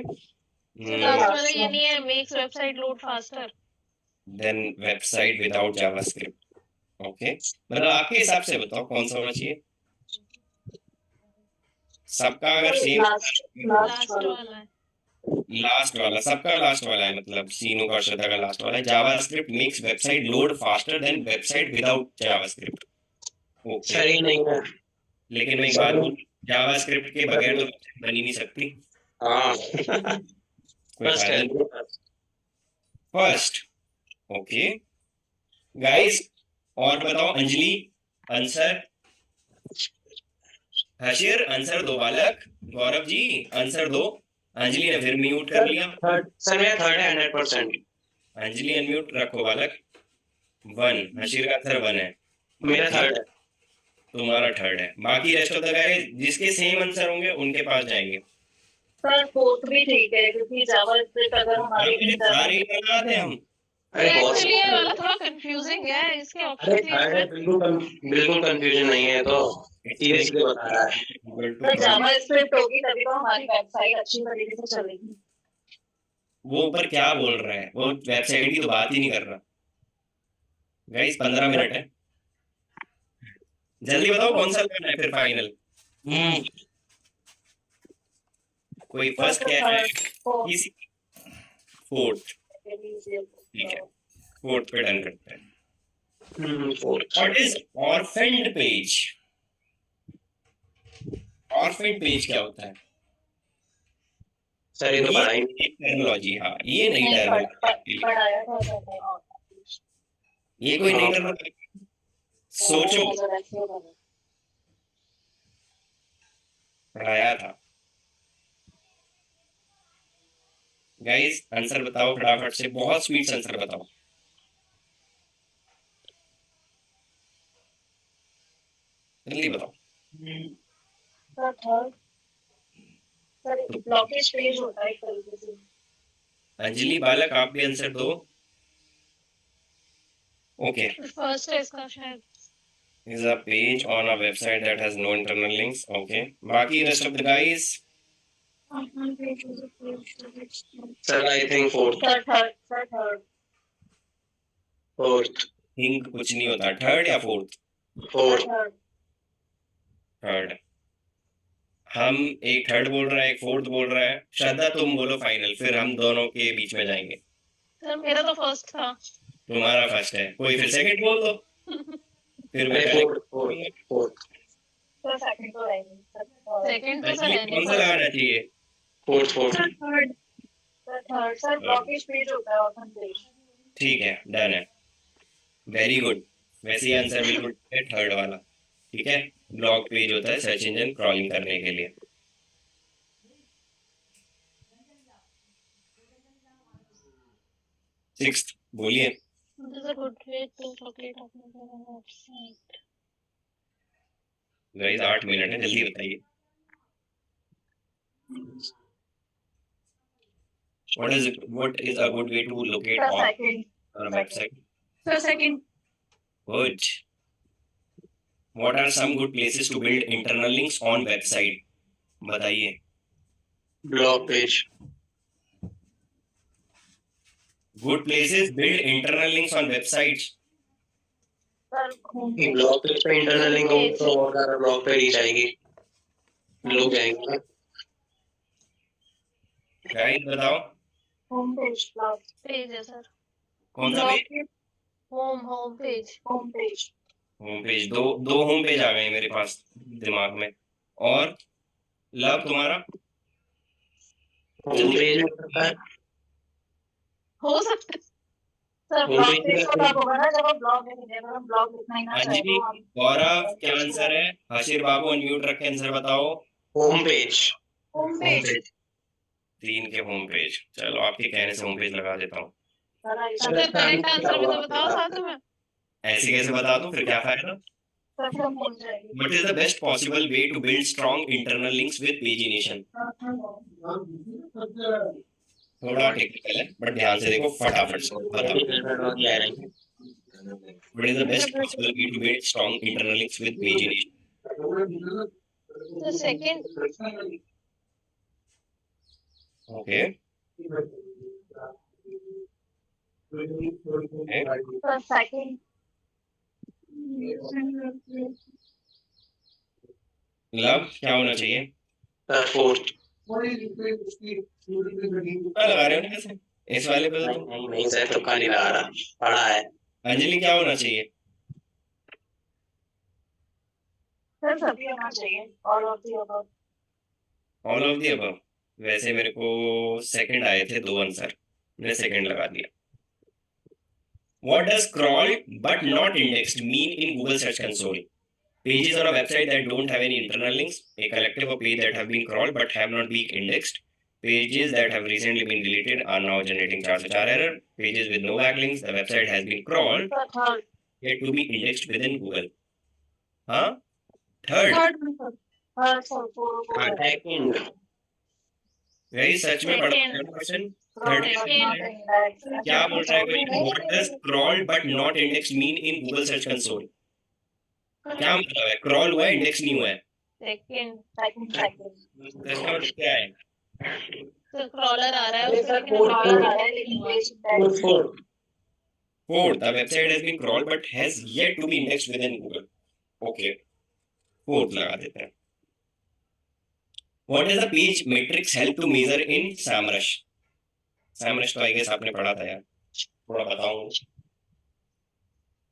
Last वाला ये नहीं है, makes website load faster. Then website without JavaScript. Okay. मतलब आपके हिसाब से बताओ कौन सा होना चाहिए? सबका अगर सेम लास्ट वाला है। लास्ट वाला, सबका लास्ट वाला है, मतलब सीनू का श्रद्धा का लास्ट वाला है। JavaScript makes website load faster than website without JavaScript. Okay, सही नहीं है। लेकिन मैं एक बात बोलूं, जावास्क्रिप्ट के बगैर तो वेबसाइट बन ही नहीं सकती। हाँ, कोई फर्स्ट फायदा है। नहीं। फर्स्ट, ओके गाइस, और बताओ अंजलि आंसर। हशीर आंसर दो, बालक गौरव जी आंसर दो। अंजलि ने फिर म्यूट कर लिया। थर्ड सर, मेरा थर्ड है 100%। अंजलि अनम्यूट रखो बालक। 1, हशीर का आंसर 1 है, मेरा थर्ड है। तुम्हारा थर्ड है। बाकी रेस्ट ऑफ द गाइस जिसके सेम आंसर होंगे उनके पास जाएंगे। सर फोर्थ भी ठीक है क्योंकि जावास्क्रिप्ट अगर हमारे सारे बना दे हम। अरे बहुत एक्चुअली ये वाला थोड़ा कंफ्यूजिंग है, इसके अरे ऑप्शन थर्ड है, बिल्कुल कंफ्यूजन नहीं है, तो सीधे सीधे बता रहा है। सर जावास्क्रिप्ट होगी तभी तो हमारी वेबसाइट अच्छी तरीके से चलेगी। वो ऊपर क्या बोल रहा है, वो वेबसाइट की तो बात ही नहीं कर रहा। गाइस 15 मिनट है, जल्दी बताओ कौन सा करना है फिर फाइनल। कोई फर्स्ट क्या है? इसी फोर्थ, ठीक है फोर्थ पे डन करते हैं। Fourth. What is orphaned page? Orphaned page क्या होता है? सर ये तो ये पढ़ाई टर्मिनोलॉजी, हाँ ये नई नहीं टर्मिनोलॉजी, पढ़ाया था मैंने और ये कोई नई टर्मिनोलॉजी, सोचो, पढ़ाया था। गाइस आंसर बताओ फटाफट से, बहुत स्वीट आंसर बताओ, जल्दी बताओ। सर ब्लॉकेज पेज होता है एक तरीके से। अंजलि बालक आप भी आंसर दो। ओके, फर्स्ट है इसका शायद। is a page on a website that has no internal links. Okay, बाकी rest of the guys, sir I think fourth. Fourth. think कुछ नहीं होता, थर्ड या फोर्थ? फोर्थ। थर्ड। हम एक थर्ड बोल रहा है, एक फोर्थ बोल रहा है। श्रद्धा तुम बोलो फाइनल, फिर हम दोनों के बीच में जाएंगे। सर मेरा तो फर्स्ट था। तुम्हारा फर्स्ट है, कोई फिर सेकंड बोल दो, फिर मैं फोर्थ। फोर्थ। सेकंड तो सर अंजलि है कौन सा लगाना चाहिए? Fourth. Fourth. Sir blockage page होता है ऑप्शन पेज। ठीक है, डन है, वेरी गुड। वैसे ही आंसर बिल्कुल थर्ड वाला, ठीक है। ब्लॉग पेज होता है सर्च इंजन क्रॉलिंग करने के लिए। सिक्स्थ बोलिए। This is a good way to locate अपने website. गाइस 8 मिनट है, जल्दी बताइए। What is a good way to locate on a website? Sir second. Good. What are some good places to build internal links on website? बताइए। Blog page. Good places build internal links on websites. Blog page पे internal link हो तो और ज्यादा blog पे reach आएगी, लोग जाएंगे। गाइस बताओ होम पेज पेज है सर। कौन सा page? Home page. Home page. Home page. दो होम पेज आ गए मेरे पास दिमाग में। और लव तुम्हारा? होम पेज में होता है। हो सकता है। सर ब्लॉग पेज तो तब होगा ना जब आप ब्लॉग लिखेंगे, अगर हम ब्लॉग लिखना ही ना चाहे अंजलि, तो हम गौरव क्या आंसर है? हशीर बाबू अनम्यूट रख के आंसर बताओ। Home page. Home page. 3 के होम पेज। चलो आपके कहने से होम पेज लगा देता हूँ। सर करेक्ट आंसर भी तो बताओ साथ में। ऐसे कैसे बता दूं, फिर क्या फायदा? What is the best possible way to build strong internal links with pagination? थोड़ा टेक्निकल है बट ध्यान से देखो, फटाफट से बताओ। What is the best possible way to build strong internal links with pagination? The second. Okay. Okay. Love क्या होना चाहिए? फोर्थ। लगा रहे हो ना कैसे इस वाले पे? तो नहीं सर, तुक्का नहीं लगा रहा, पढ़ा है। अंजलि क्या होना चाहिए? सर सभी होना चाहिए, all of the above. All of the above. वैसे मेरे को सेकंड आए थे 2 आंसर, मैंने सेकंड लगा दिया। What does crawl but not indexed mean in Google Search Console? Pages on a website that don't have any internal links, a collective of pages that have been crawled but have not been indexed, pages that have recently been deleted are now generating 404 error, pages with no backlinks, the website has been crawled yet to be indexed within Google. हाँ? Third. Second. वही सच में पढ़ा है question. Third क्या बोल रहा है question? What does crawl but not indexed mean in Google Search Console? क्या मतलब है? क्रॉल हुआ है, इंडेक्स नहीं हुआ है। सेकंड। इसका मतलब क्या है? तो क्रॉलर आ रहा है उसमें Fourth, the website has been crawled but has yet to be indexed within Google. Okay, fourth लगा देते हैं। What does the page metrics help to measure in SEMrush? SEMrush तो I guess आपने पढ़ा था यार, थोड़ा बताऊं।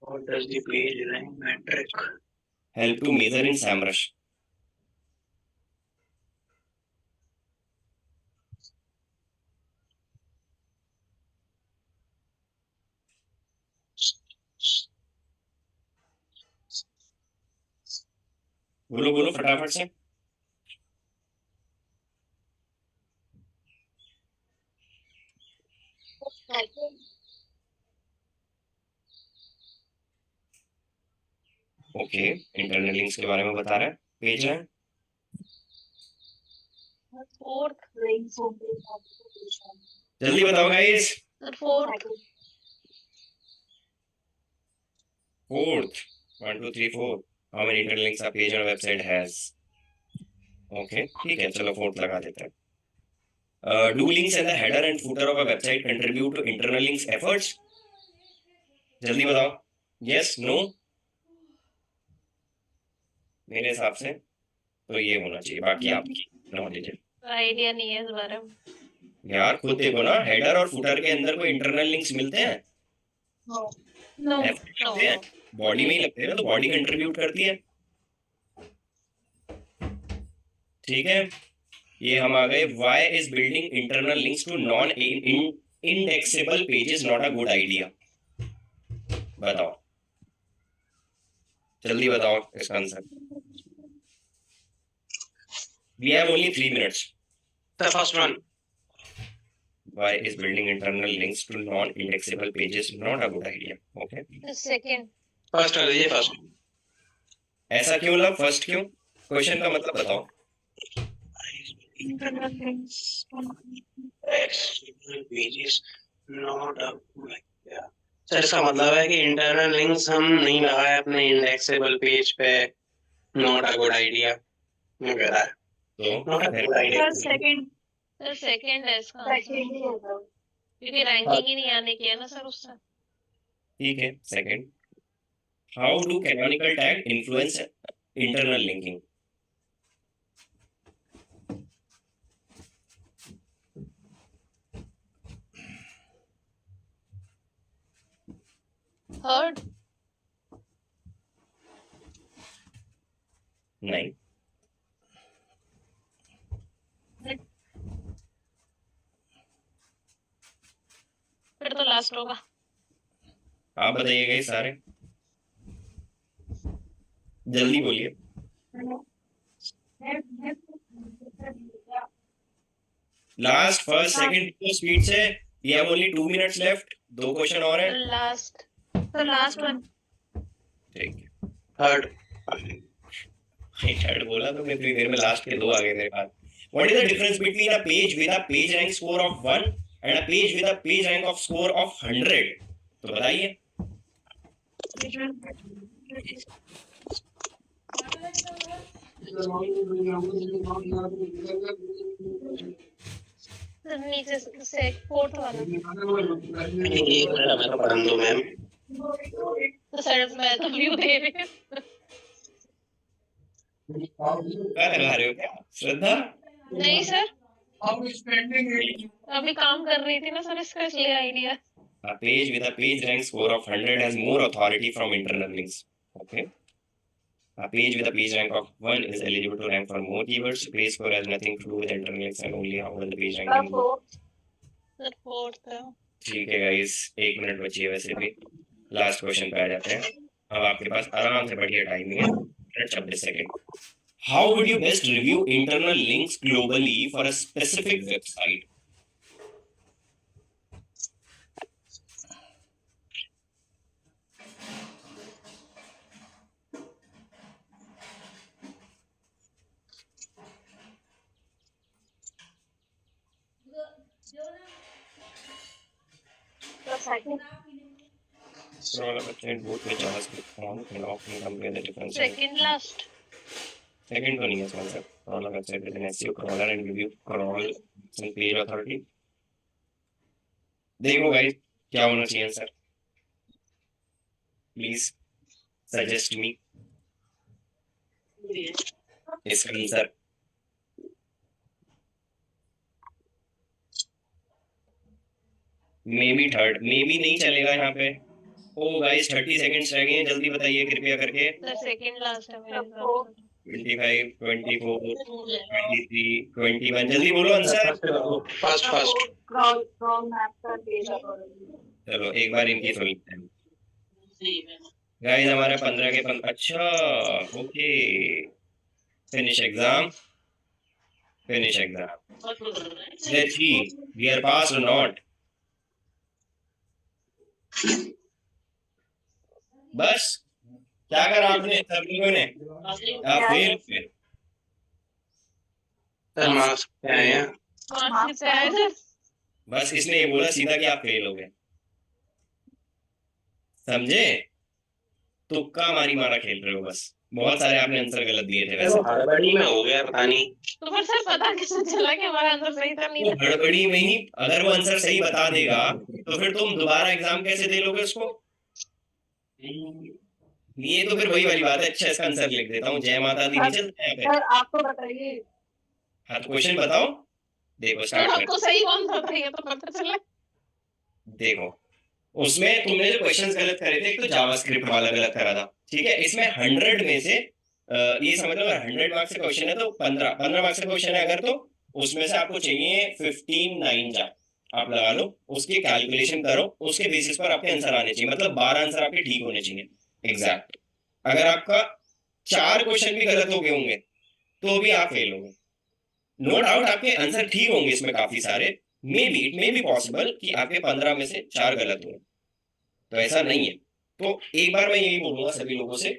What does the page rank metric help to measure in SEMrush? बोलो बोलो फटाफट से। ओके, इंटरनल लिंक्स के बारे में बता रहा है, पेज है फोर्थ जल्दी बताओ guys. Fourth Fourth, 1 2 3 4, how many internal links a page on a website has? Okay, ठीक है, चलो फोर्थ लगा देते हैं। Do links in the header and footer of a website contribute to internal links efforts? जल्दी बताओ, yes, no? मेरे हिसाब से तो ये होना चाहिए, बाकी आपकी नॉलेज है। आइडिया नहीं है इस बारे में। यार खुद देखो ना, हेडर और फुटर के अंदर कोई इंटरनल लिंक्स मिलते हैं? नो लगते हैं, बॉडी में ही लगते हैं ना, तो बॉडी कंट्रीब्यूट करती है। ठीक है, ये हम आ गए। Why is building internal links to non-indexable pages not a good idea? बताओ, जल्दी बताओ इसका answer. We have only 3 minutes. The first one. Why is building internal links to non-indexable pages not a good idea? Okay. Second First कर दीजिए first. ऐसा क्यों love, first क्यों? Question का मतलब बताओ। Internal links on external pages not a good idea. Sir इसका मतलब है कि इंटरनल लिंक्स हम नहीं लगाए अपने इंडेक्सेबल पेज पे, नॉट अ गुड आइडिया। मैं कह रहा है तो not a good idea. Second sir second है इसका आंसर, क्योंकि रैंकिंग ही नहीं आने की है ना सर उससे। ठीक है, second. How do canonical tag influence internal linking? Third नहीं, फिर तो लास्ट होगा। आप बताइएगा ये सारे, जल्दी बोलिए। लास्ट, फर्स्ट, सेकंड, स्पीड से। We have only 2 minutes left, 2 question और हैं। लास्ट तो लास्ट वन। ठीक है, थर्ड। थर्ड बोला तो मैं देर में लास्ट के 2 आ गए मेरे पास। What is the difference between a page with a page rank score of 1 and a page with a page rank of score of 100? तो बताइए। नीचे से फोर्थ वाला। एक मिनट मैं तो पढ़ दूं मैम। तो सर मैं तो व्यू दे रही हूँ। क्या लगा रहे हो क्या श्रद्धा? नहीं सर, अभी काम कर रही थी ना सर, इसका इसलिए idea. A page with a page rank score of 100 has more authority from internal links. Okay. A page with a page rank of 1 is eligible to rank for more keywords. Page score has nothing to do with internal links and only how well the page ranking. Sir fourth है। ठीक है guys, 1 minute बची है वैसे भी। Last question पे आ जाते हैं। अब आपके पास आराम से बढ़िया टाइमिंग है, 26 second. How would you best review internal links globally for a specific website? Scroll up and both with JavaScript font and often compare the differences. Second last. Second one is one, sir. Crawl a website with an SEO crawler and review crawl and page authority. देखो guys क्या होना चाहिए sir, please suggest me इसका answer. May be third, may be नहीं चलेगा यहाँ पे। ओ guys 30 seconds रह गए हैं, जल्दी बताइए कृपया करके। सर सेकंड लास्ट है मेरे सबको हिसाब से। 25, 24, 23, 21, जल्दी बोलो answer. First first cross map का डेटा चलो एक बार इनकी सुनते हैं। गाइस हमारा 15 के 15, अच्छा okay. Finish exam, finish exam. Let's see we are pass और नॉट। बस क्या करा आपने सब लोगों ने, आप फेल हुए। सर मार्क्स क्या है? मार्क्स कितने आए सर? बस इसने ये बोला सीधा कि आप फेल हो गए, समझे? तुक्का मारी मारा खेल रहे हो बस। बहुत सारे आपने आंसर गलत दिए थे वैसे। हड़बड़ी में हो गया, पता नहीं। तो फिर सर पता कैसे चला कि हमारा आंसर सही था नहीं वो था? हड़बड़ी में ही अगर वो आंसर सही बता देगा तो फिर तुम दोबारा एग्जाम कैसे दे लोगे उसको? ये तो फिर वही वाली बात है। अच्छा इसका आंसर लिख देता हूँ, जय माता दी। नहीं चलता है यहाँ पे? सर आपको बताइए हाँ तो क्वेश्चन बताओ। देखो तो स्टार्ट कर। आपको सही कौन सा था ये तो पता चला। देखो उसमें तुमने जो क्वेश्चंस गलत करे थे, एक तो जावास्क्रिप्ट वाला गलत करा था, ठीक है? इसमें 100 में से ये समझ लो अगर 100 मार्क्स का क्वेश्चन है तो 15 मार्क्स का क्वेश्चन है अगर, तो उसमें से आपको चाहिए 15 9 जा, आप लगा लो, उसकी कैलकुलेशन करो, उसके बेसिस पर आपके आंसर आने चाहिए, मतलब 12 आंसर आपके ठीक होने चाहिए एग्जैक्ट। अगर आपका 4 क्वेश्चन भी गलत हो गए होंगे तो भी आप फेल होंगे। नो डाउट आपके आंसर ठीक होंगे इसमें काफी सारे, may be it may be possible कि आपके 15 में से 4 गलत हुए, तो ऐसा नहीं है। तो एक बार मैं यही बोलूंगा सभी लोगों से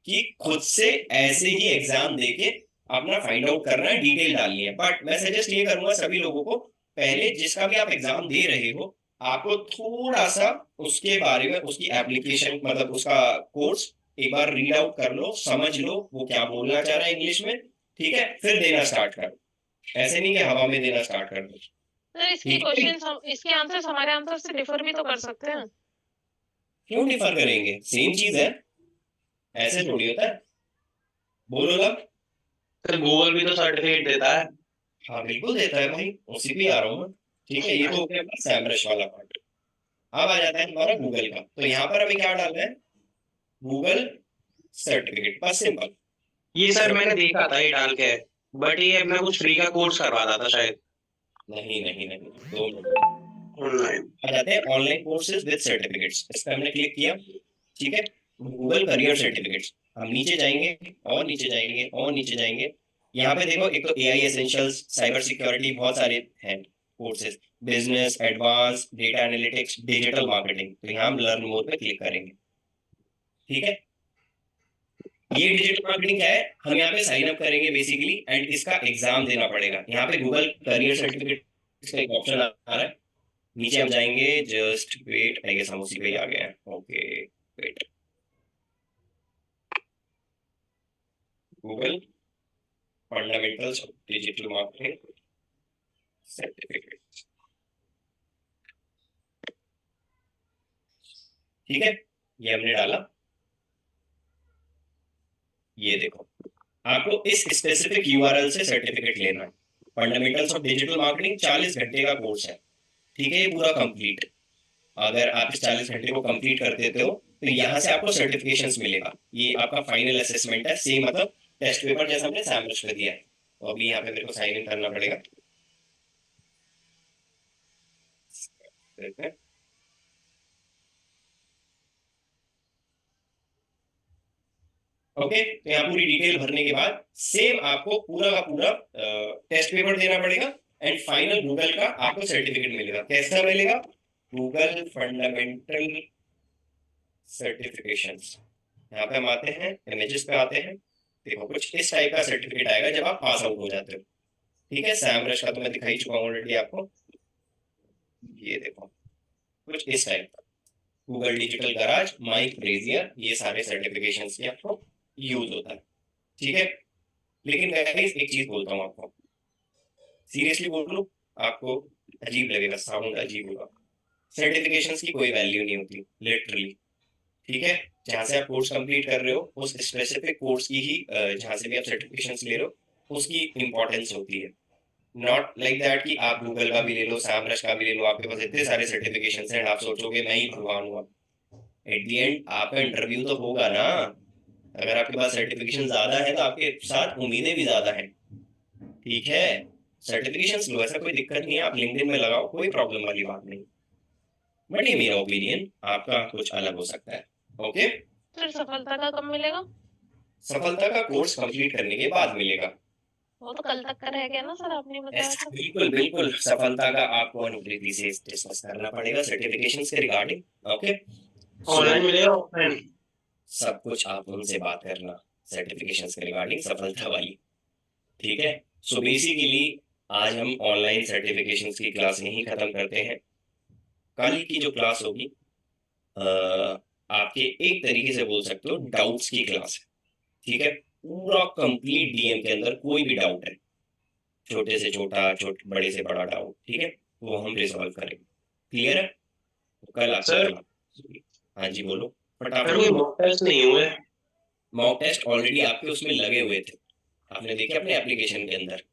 कि खुद से ऐसे ही एग्जाम देके अपना फाइंड आउट करना है, डिटेल डालनी है। बट मैं सजेस्ट ये करूंगा सभी लोगों को, पहले जिसका भी आप एग्जाम दे रहे हो आपको थोड़ा सा उसके बारे में, उसकी एप्लीकेशन मतलब उसका कोर्स एक बार रीड आउट कर लो, समझ लो वो क्या बोलना चाह रहा है इंग्लिश में, ठीक है? फिर देना स्टार्ट करो, ऐसे नहीं कि हवा में देना स्टार्ट कर दो। सर इसके ठीक है? क्वेश्चन इसके आंसर्स हमारे आंसर से डिफर भी तो कर सकते हैं। क्यों डिफर करेंगे? सेम चीज है, ऐसे थोड़ी होता है। बोलो लब। सर गूगल भी तो सर्टिफिकेट देता है। हाँ बिल्कुल देता है भाई, उसी पे आ रहा हूँ मैं। ठीक है, ये तो हो गया अपना सैमरश वाला पार्ट। अब आ जाता है हमारा गूगल का। तो यहाँ पर अभी क्या डालना है? गूगल सर्टिफिकेट, बस सिंपल। ये सर मैंने देखा था ये डाल के, बट ये अपना कुछ फ्री का कोर्स करवा रहा था शायद। नहीं नहीं नहीं, दो मिनट। ऑनलाइन आ जाते हैं ऑनलाइन कोर्सेज विद सर्टिफिकेट्स, इस पर हमने क्लिक किया, ठीक है? गूगल करियर सर्टिफिकेट्स, हम नीचे जाएंगे और नीचे जाएंगे और नीचे जाएंगे। यहाँ पे देखो एक तो एआई एसेंशियल्स, साइबर सिक्योरिटी, बहुत सारे हैं courses, business advance, data analytics, digital marketing. तो यहाँ हम लर्न मोर पे क्लिक करेंगे, ठीक है? ये डिजिटल मार्केटिंग क्या है, हम यहाँ पे साइन अप करेंगे बेसिकली, एंड इसका एग्जाम देना पड़ेगा। यहाँ पे गूगल करियर सर्टिफिकेट का एक ऑप्शन आ रहा है, नीचे हम जाएंगे, जस्ट वेट, आई गेस हम उसी पे ही आ गए हैं। Okay wait, Google fundamentals of digital marketing certificate, ठीक है? ये हमने डाला। ये देखो आपको इस स्पेसिफिक यूआरएल से सर्टिफिकेट लेना है। फंडामेंटल्स ऑफ डिजिटल मार्केटिंग 40 घंटे का कोर्स है, ठीक है? ये पूरा कंप्लीट, अगर आप इस 40 घंटे को कंप्लीट कर देते हो तो यहाँ से आपको सर्टिफिकेशंस मिलेगा। ये आपका फाइनल असेसमेंट है, सेम मतलब टेस्ट पेपर जैसा हमने सैमरश में दिया है। तो अभी यहाँ पे मेरे को साइन इन करना पड़ेगा। ओके, तो यहाँ पूरी डिटेल भरने के बाद सेम आपको पूरा का पूरा टेस्ट पेपर देना पड़ेगा, एंड फाइनल गूगल का आपको सर्टिफिकेट मिलेगा। कैसा मिलेगा? Google fundamental certifications. यहाँ पे हम आते हैं, इमेजेस पे आते हैं, देखो कुछ इस टाइप का सर्टिफिकेट आएगा जब आप पास आउट हो जाते हो, ठीक है? सैमरश का तो मैं दिखाई चुका हूँ ऑलरेडी आपको, ये देखो कुछ इस टाइप का, Google digital garage, Mike Brazier, ये सारे सर्टिफिकेशंस की आपको यूज होता है, ठीक है? लेकिन गाइस एक चीज बोलता हूँ आपको, सीरियसली बोल लो, आपको अजीब लगेगा, साउंड अजीब होगा, सर्टिफिकेशंस की कोई वैल्यू नहीं होती लिटरली, ठीक है? जहां से आप कोर्स कंप्लीट कर रहे हो उस स्पेसिफिक कोर्स की ही जहां से भी आप सर्टिफिकेशंस ले रहे हो उसकी इंपॉर्टेंस होती है। नॉट लाइक दैट कि आप गूगल का भी ले लो, सैमरश का भी ले लो, आपके पास इतने सारे सर्टिफिकेशंस हैं, आप सोचोगे मैं ही भगवान हूँ। एट द एंड आपका इंटरव्यू तो होगा ना। अगर आपके पास सर्टिफिकेशन ज्यादा है तो आपके साथ उम्मीदें भी ज्यादा हैं। ठीक है, सर्टिफिकेशन लो, ऐसा कोई दिक्कत नहीं है, आप लिंक्डइन में लगाओ, कोई प्रॉब्लम वाली बात नहीं। बट ये मेरा ओपिनियन, आपका कुछ अलग हो सकता है। ओके, सर सफलता का कब मिलेगा? सफलता का कोर्स कंप्लीट करने के बाद मिलेगा। वो तो कल तक का रह गया ना सर, आपने बताया था। बिल्कुल बिल्कुल, सफलता का आपको अनुप्रीति से डिस्कस करना पड़ेगा सर्टिफिकेशन के रिगार्डिंग। ओके, ऑनलाइन मिलेगा ऑफलाइन? सब कुछ आप उनसे बात करना सर्टिफिकेशन के रिगार्डिंग, सफलता वाली। ठीक है, सो बेसिकली आज हम ऑनलाइन सर्टिफिकेशन की क्लास यहीं खत्म करते हैं। कल की जो क्लास होगी अ, आपके एक तरीके से बोल सकते हो डाउट्स की क्लास है। ठीक है, पूरा कंप्लीट डीएम के अंदर कोई भी डाउट है, छोटे से छोटा, बड़े से बड़ा डाउट, ठीक है, वो हम रिजॉल्व करेंगे। क्लियर है? तो कल आपकी सर क्लास होगी। हाँ जी बोलो सर फटाफट। कोई मॉक टेस्ट नहीं हुए? मॉक टेस्ट ऑलरेडी आपके उसमें लगे हुए थे, आपने देखे अपने एप्लीकेशन के अंदर।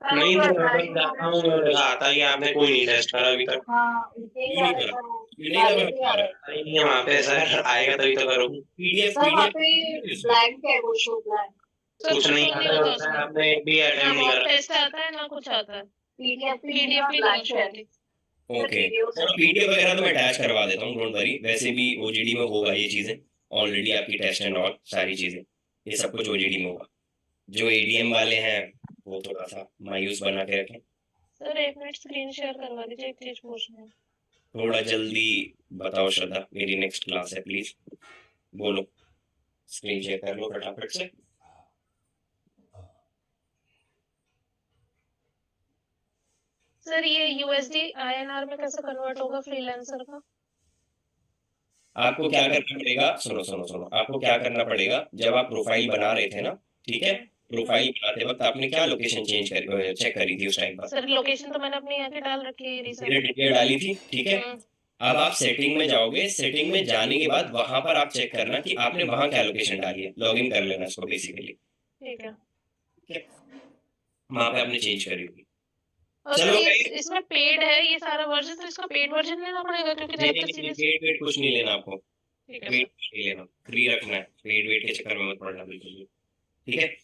नहीं तो मैं बस जाता हूँ और आता ही आपने कोई नहीं टेस्ट करा अभी तक। हाँ, इसलिए क्यों आ नहीं रहा करा? था वो। क्यों नहीं लगा आ रहा तुम्हारा? नहीं है वहाँ पे सर, आएगा तभी तो करूँ। पीडीएफ सर वहाँ पे पीडीएफ ब्लैंक है, वो शो ब्लैंक। सर कुछ नहीं नहीं आता होता लगता है, उसमें, आपने एक भी ना अटेम्प्ट नहीं मॉक करा। टेस्ट आता है ना कुछ आता है। पीडीएफ पीडीएफ ही नहीं होता है। ओके, चलो पीडीएफ वगैरह तो मैं अटैच करवा देता हूँ, डोंट वरी। वैसे भी ओजीडी में होगा ये चीजें, ऑलरेडी आपकी टेस्ट एंड ऑल सारी चीजें, ये सब कुछ ओजीडी में होगा। जो एडीएम वाले हैं वो थोड़ा सा मायूस बना के रखें। सर एक मिनट स्क्रीन शेयर करवा दीजिए, एक चीज पूछना है। थोड़ा जल्दी बताओ श्रद्धा, मेरी नेक्स्ट क्लास है, प्लीज बोलो। स्क्रीन शेयर कर लो फटाफट से। सर ये यूएसडी आईएनआर में कैसे कन्वर्ट होगा फ्रीलांसर का? आपको क्या करना पड़ेगा, सुनो सुनो सुनो, आपको क्या करना पड़ेगा, जब आप प्रोफाइल बना रहे थे ना, ठीक है, प्रोफाइल बनाते वक्त आपने क्या लोकेशन चेक करी थी उस टाइम पर? सर लोकेशन तो मैंने अपनी यहाँ की डाल रखी है मैंने रिसेंट। डिटेल डाली थी, ठीक है। अब आप सेटिंग में जाओगे, सेटिंग में जाने के बाद वहां पर आप चेक करना कि आपने वहां क्या लोकेशन डाली है, लॉग इन कर लेना इसको बेसिकली। ठीक है। ठीक है, वहां पे आपने चेंज करी होगी। और सर चलो ये guys, इसमें पेड है ये सारा वर्जन, तो इसका पेड वर्जन लेना पड़ेगा क्योंकि नहीं जब नहीं तक नहीं, सीरीज। पेड वेट कुछ नहीं लेना आपको, ठीक है पेड सर। नहीं लेना, फ्री रखना है, पेड वेट के चक्कर में मत पड़ना बिल्कुल भी। ठीक है,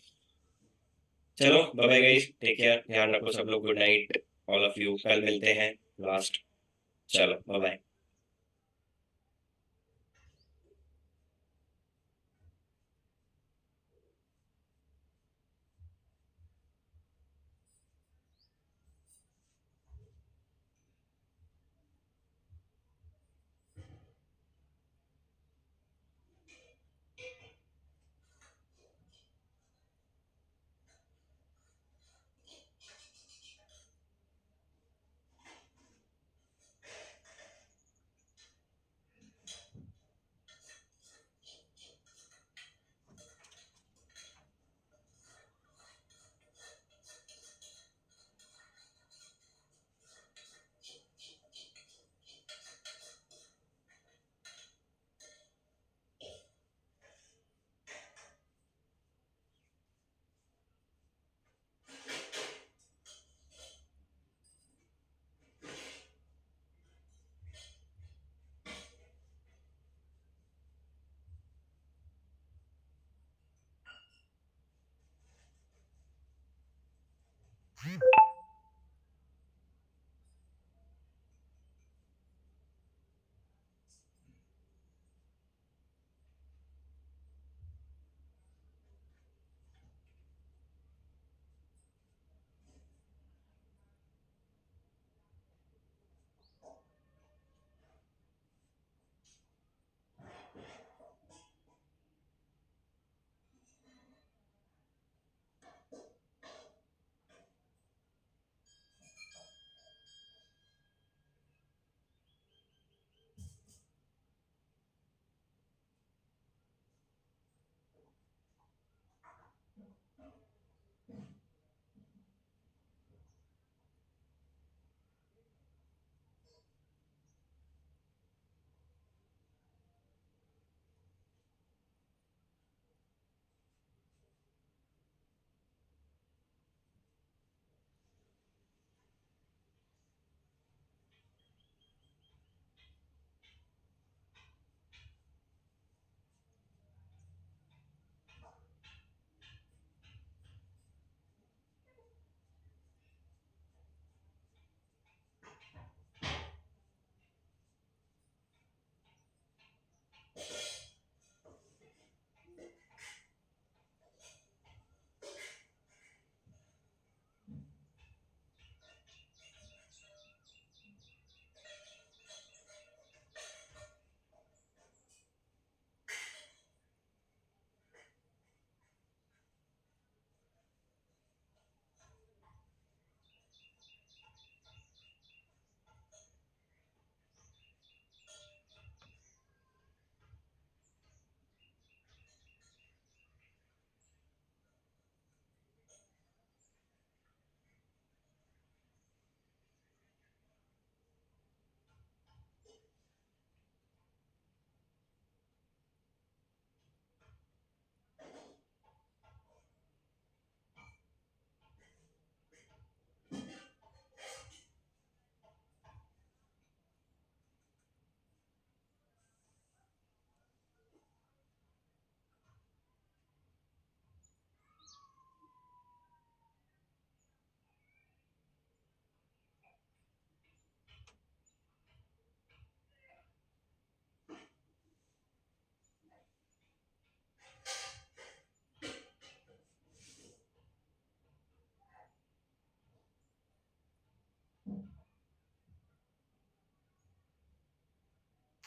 चलो bye bye guys, take care, ध्यान रखो सब लोग, good night all of you, कल मिलते हैं लास्ट। चलो bye bye.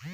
Oh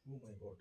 my god.